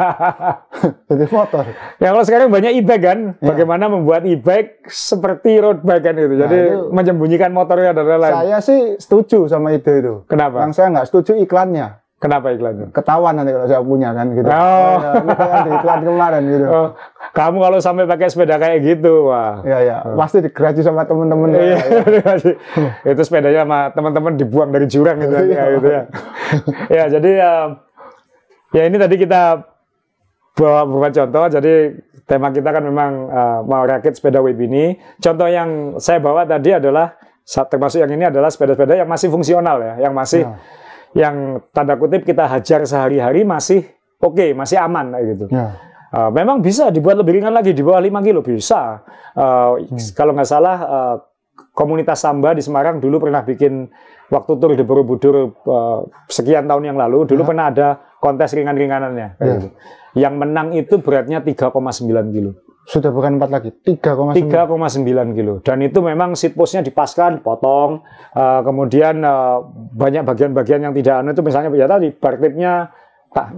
Jadi motor. Ya, kalau sekarang banyak e-bike kan, bagaimana membuat e-bike seperti road bike kan gitu. Jadi, menyembunyikan motornya dan lain-lain. Saya sih setuju sama ide itu. Kenapa? Yang saya nggak setuju iklannya. Kenapa iklannya? Ketahuan nanti kalau saya punya kan gitu. Oh. Di iklan kemarin gitu. Oh. Kamu kalau sampai pakai sepeda kayak gitu, wah. Ya. Pasti digraji sama teman-teman. Iya. Itu sepedanya sama teman-teman dibuang dari jurang gitu, gitu ya. Ya, jadi ya ini tadi kita bawa beberapa contoh. Jadi tema kita kan memang mau rakit sepeda wave ini. Contoh yang saya bawa tadi adalah termasuk yang ini adalah sepeda-sepeda yang masih fungsional ya, yang masih yang tanda kutip kita hajar sehari-hari masih oke, masih aman kayak gitu. Ya. Memang bisa dibuat lebih ringan lagi di bawah 5 kilo bisa. Kalau nggak salah komunitas Samba di Semarang dulu pernah bikin waktu tur di Borobudur sekian tahun yang lalu. Dulu pernah ada kontes ringan-ringanannya. Gitu. Yang menang itu beratnya 3,9 kilo. Sudah bukan 4 lagi, 3,9 kilo. Dan itu memang seat post-nya dipaskan, potong. Kemudian banyak bagian-bagian yang tidak itu misalnya ya tadi bar tip-nya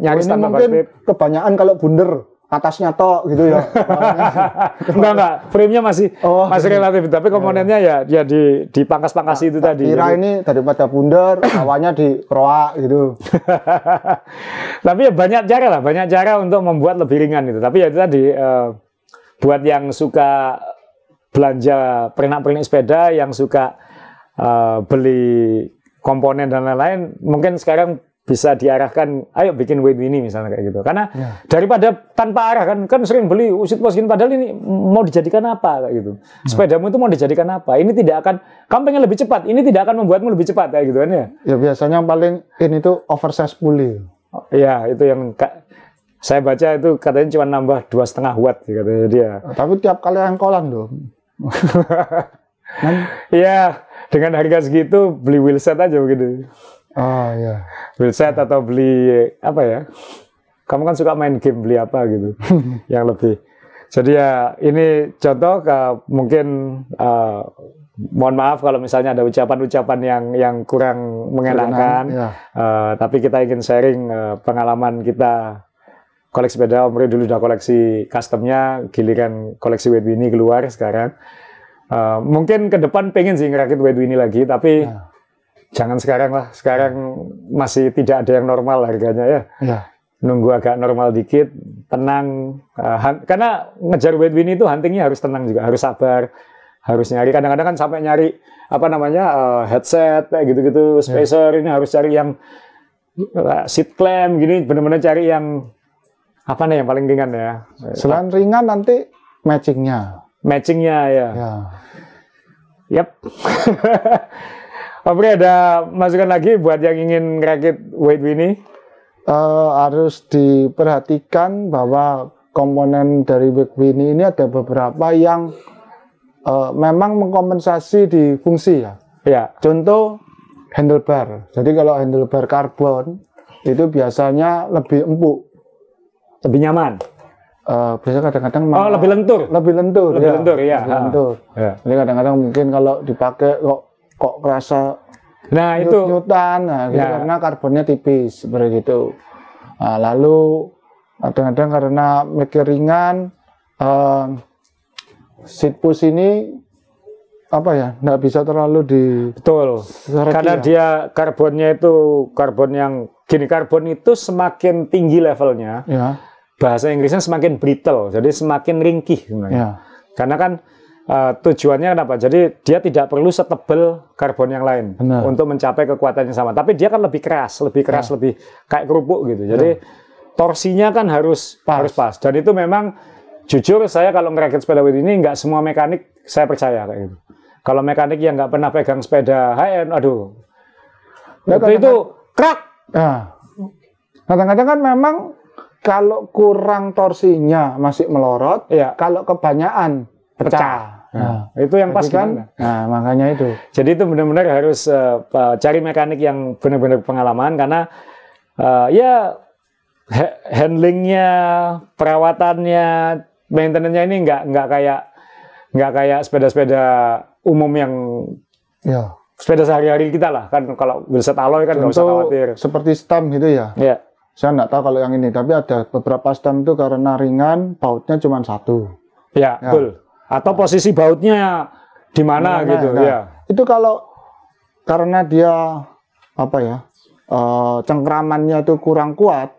nyaris tanpa bar tip. Kebanyakan kalau bundar atasnya tok gitu ya. Enggak, frame-nya masih relatif, tapi komponennya ya dipangkas-pangkas itu tadi. Kira ini daripada bundar, awalnya dikeroak gitu. Tapi ya banyak cara untuk membuat lebih ringan itu. Tapi ya itu tadi buat yang suka belanja pernak-pernik sepeda, yang suka beli komponen dan lain-lain, mungkin sekarang bisa diarahkan, ayo bikin weight ini misalnya kayak gitu. Karena daripada tanpa arah kan sering beli seat post gini, padahal ini mau dijadikan apa kayak gitu. Sepedamu itu mau dijadikan apa? Ini tidak akan, kamu pengen lebih cepat, ini tidak akan membuatmu lebih cepat kayak gitu kan ya. Ya biasanya paling ini tuh oversize pulley. Ya itu yang saya baca itu katanya cuma nambah 2,5 watt katanya dia. Tapi tiap kali engkolan loh. Iya, dengan harga segitu beli wheelset aja begitu. Oh iya. Wheelset atau beli apa ya? Kamu kan suka main game, beli apa gitu yang lebih. Jadi ya ini contoh mungkin mohon maaf kalau misalnya ada ucapan-ucapan yang kurang mengenakan. Tapi kita ingin sharing pengalaman kita koleksi sepeda. Om Ri dulu udah koleksi customnya, giliran koleksi Weight Winnie keluar sekarang. Mungkin ke depan pengen sih ngerakit Weight Winnie lagi, tapi jangan sekarang lah. Sekarang masih tidak ada yang normal harganya ya. Nunggu agak normal dikit, tenang. Karena ngejar Weight Winnie itu huntingnya harus tenang juga, harus sabar, harus nyari. Kadang-kadang kan sampai nyari apa namanya headset kayak gitu-gitu, spacer. Ini harus cari yang seat clamp gini, benar-benar cari yang apa nih yang paling ringan ya. Selain ringan nanti matchingnya ya. Yap. Oke, ada masukan lagi buat yang ingin ngerakit Weight Winnie? Harus diperhatikan bahwa komponen dari Weight Winnie ini ada beberapa yang memang mengkompensasi di fungsi ya. Contoh handlebar. Jadi kalau handlebar karbon itu biasanya lebih empuk, lebih nyaman. Biasanya kadang-kadang lebih lentur. Lebih lentur. Jadi kadang-kadang mungkin kalau dipakai kok kerasa nyut-nyutan, karena karbonnya tipis seperti itu. Lalu kadang-kadang karena mikir ringan, seat push ini nggak bisa terlalu karena dia karbonnya itu karbon itu semakin tinggi levelnya, bahasa Inggrisnya semakin brittle, jadi semakin ringkih sebenarnya. Karena kan tujuannya kenapa? Jadi dia tidak perlu setebal karbon yang lain untuk mencapai kekuatan yang sama. Tapi dia kan lebih keras, lebih kayak kerupuk gitu. Jadi torsinya kan harus pas. Dan itu memang jujur saya kalau ngerakit sepeda Weight ini nggak semua mekanik saya percaya kayak gitu. Kalau mekanik yang nggak pernah pegang sepeda high-end, itu krak. Kadang-kadang kan memang kalau kurang torsinya masih melorot, kalau kebanyakan pecah. Itu yang pas kan? Makanya itu. Jadi itu benar-benar harus cari mekanik yang benar-benar pengalaman karena handlingnya, perawatannya, maintenance-nya ini nggak kayak sepeda-sepeda umum yang sepeda sehari-hari kita lah kan. Kalau wheelset alloy kan nggak usah khawatir. Seperti stem gitu ya. Saya nggak tahu kalau yang ini, tapi ada beberapa stem itu karena ringan, bautnya cuma satu. Betul. Atau posisi bautnya di mana gitu. Itu kalau karena dia cengkramannya itu kurang kuat,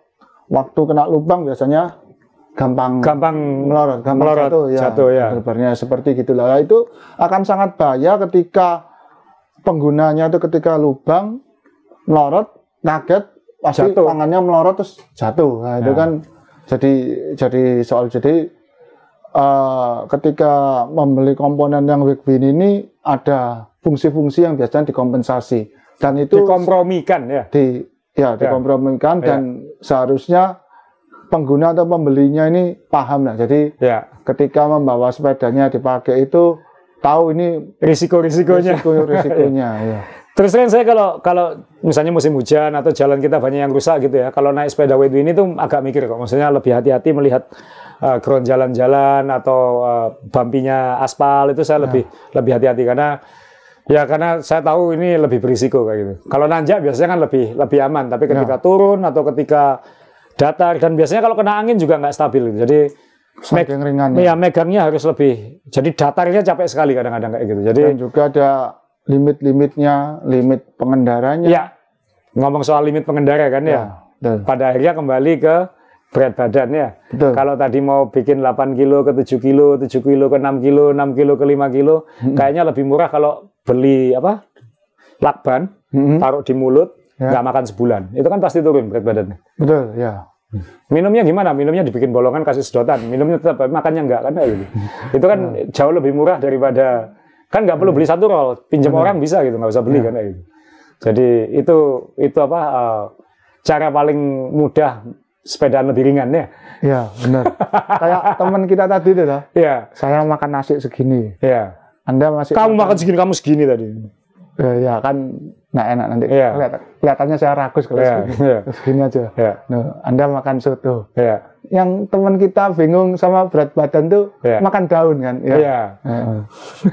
waktu kena lubang biasanya gampang melorot, jatuh. Lebarnya seperti gitulah. Itu akan sangat bahaya ketika penggunanya itu ketika lubang melorot, kaget, pasti tangannya melorot terus jatuh. Itu kan jadi soal ketika membeli komponen yang Weight Winnie ini ada fungsi-fungsi yang biasanya dikompensasi dan itu dikompromikan dikompromikan dan seharusnya pengguna atau pembelinya ini paham lah. Jadi ketika membawa sepedanya dipakai itu tahu ini risikonya. Terus kan saya kalau misalnya musim hujan atau jalan kita banyak yang rusak gitu ya, kalau naik sepeda Weight Winnie itu agak mikir kok, maksudnya lebih hati-hati melihat ground jalan-jalan atau bumpy-nya aspal itu saya lebih hati-hati karena saya tahu ini lebih berisiko kayak gitu. Kalau nanjak biasanya kan lebih aman, tapi ketika turun atau ketika datar, dan biasanya kalau kena angin juga nggak stabil. Jadi saking ringan. Ya, megangnya harus lebih. Jadi datarnya capek sekali kadang-kadang kayak gitu. Jadi dan juga ada limit-limitnya, limit pengendaranya. Ya, ngomong soal limit pengendara kan ya. Pada akhirnya kembali ke berat badan ya. Betul. Kalau tadi mau bikin 8 kilo ke 7 kilo, 7 kilo ke 6 kilo, 6 kilo ke 5 kilo, kayaknya lebih murah kalau beli apa? Lakban, taruh di mulut, nggak makan sebulan. Itu kan pasti turun berat badannya. Betul, ya. Minumnya gimana? Minumnya dibikin bolongan, kasih sedotan. Minumnya tetap, makannya enggak kan gitu. Itu kan jauh lebih murah daripada, kan nggak perlu beli satu roll, pinjam orang bisa gitu, nggak usah beli kan gitu. Jadi itu apa? Cara paling mudah sepedaan lebih ringan ya. Iya, benar. Kayak teman kita tadi itu lah. Iya. Saya makan nasi segini. Iya. Anda masih kamu makan segini, kamu segini tadi. Ya kan nggak enak nanti. Iya. Kelihatannya saya rakus kalau segini. Iya. Segini aja. Iya. Nah, Anda makan soto. Iya. Yang teman kita bingung sama berat badan tuh makan daun kan. Ya. Iya.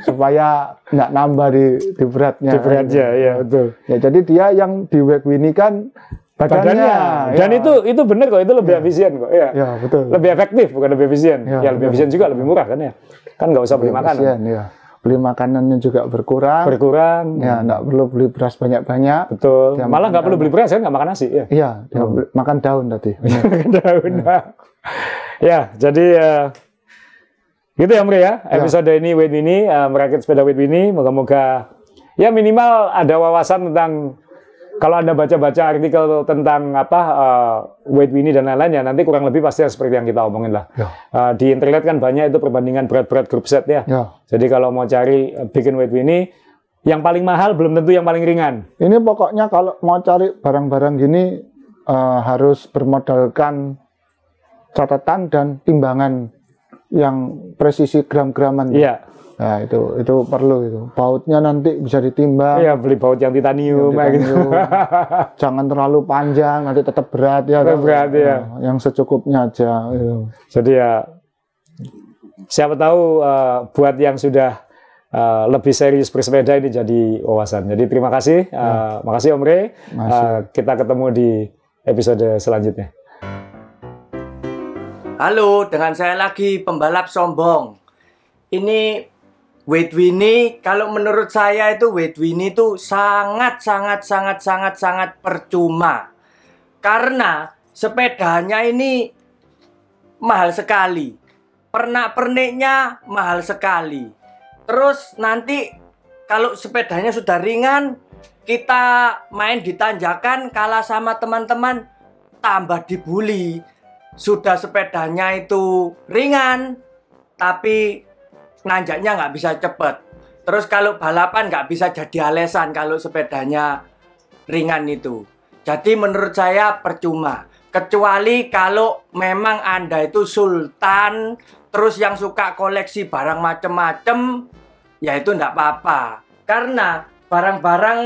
Supaya nggak nambah di beratnya. Di beratnya, iya betul. Ya jadi dia yang di weight ini kan badannya. Dan itu benar kok, itu lebih efisien kok. Iya. Ya, betul. Lebih efektif, bukan lebih efisien. Ya lebih efisien juga, lebih murah kan ya. Kan nggak usah beli makanan. Ya. Beli makanannya juga berkurang. Ya, nggak perlu beli beras banyak-banyak. Betul. Malah nggak perlu beli beras, kan nggak makan nasi. Ya. Iya, makan daun tadi. Makan daun. Ya, jadi gitu ya Mre ya. Episode ini Weight Winnie, merakit sepeda Weight Winnie. Moga-moga ya minimal ada wawasan tentang, kalau Anda baca-baca artikel tentang Weight Winnie dan lain-lain ya, nanti kurang lebih pasti seperti yang kita omongin lah. Di internet kan banyak itu perbandingan berat-berat grup set ya. Jadi kalau mau cari bikin Weight Winnie, yang paling mahal belum tentu yang paling ringan. Ini pokoknya kalau mau cari barang-barang gini harus bermodalkan catatan dan timbangan yang presisi gram-graman. Iya. Nah, itu perlu itu. Bautnya nanti bisa ditimbang. Iya, beli baut yang titanium, gitu. Jangan terlalu panjang, nanti tetap berat ya. Tetap berat ya. Yang secukupnya aja. Jadi ya, siapa tahu buat yang sudah lebih serius bersepeda ini jadi wawasan. Jadi terima kasih, makasih Om Re. Kita ketemu di episode selanjutnya. Halo, dengan saya lagi pembalap sombong. Ini Weight Winnie, kalau menurut saya itu Weight Winnie itu sangat percuma. Karena sepedanya ini mahal sekali. Pernak-perniknya mahal sekali. Terus nanti kalau sepedanya sudah ringan, kita main di tanjakan kalah sama teman-teman, tambah dibully. Sudah sepedanya itu ringan, tapi nanjaknya nggak bisa cepet. Terus kalau balapan nggak bisa jadi alasan kalau sepedanya ringan itu. Jadi menurut saya percuma. Kecuali kalau memang Anda itu sultan, terus yang suka koleksi barang macem-macem, ya itu nggak apa-apa. Karena barang-barang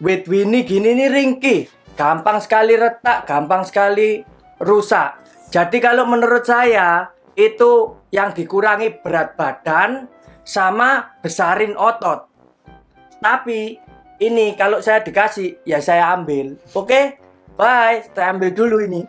Weight Winnie gini nih ringkih, gampang sekali retak, gampang sekali rusak. Jadi kalau menurut saya itu yang dikurangi berat badan sama besarin otot. Tapi ini kalau saya dikasih ya saya ambil. Oke, bye. Saya ambil dulu ini.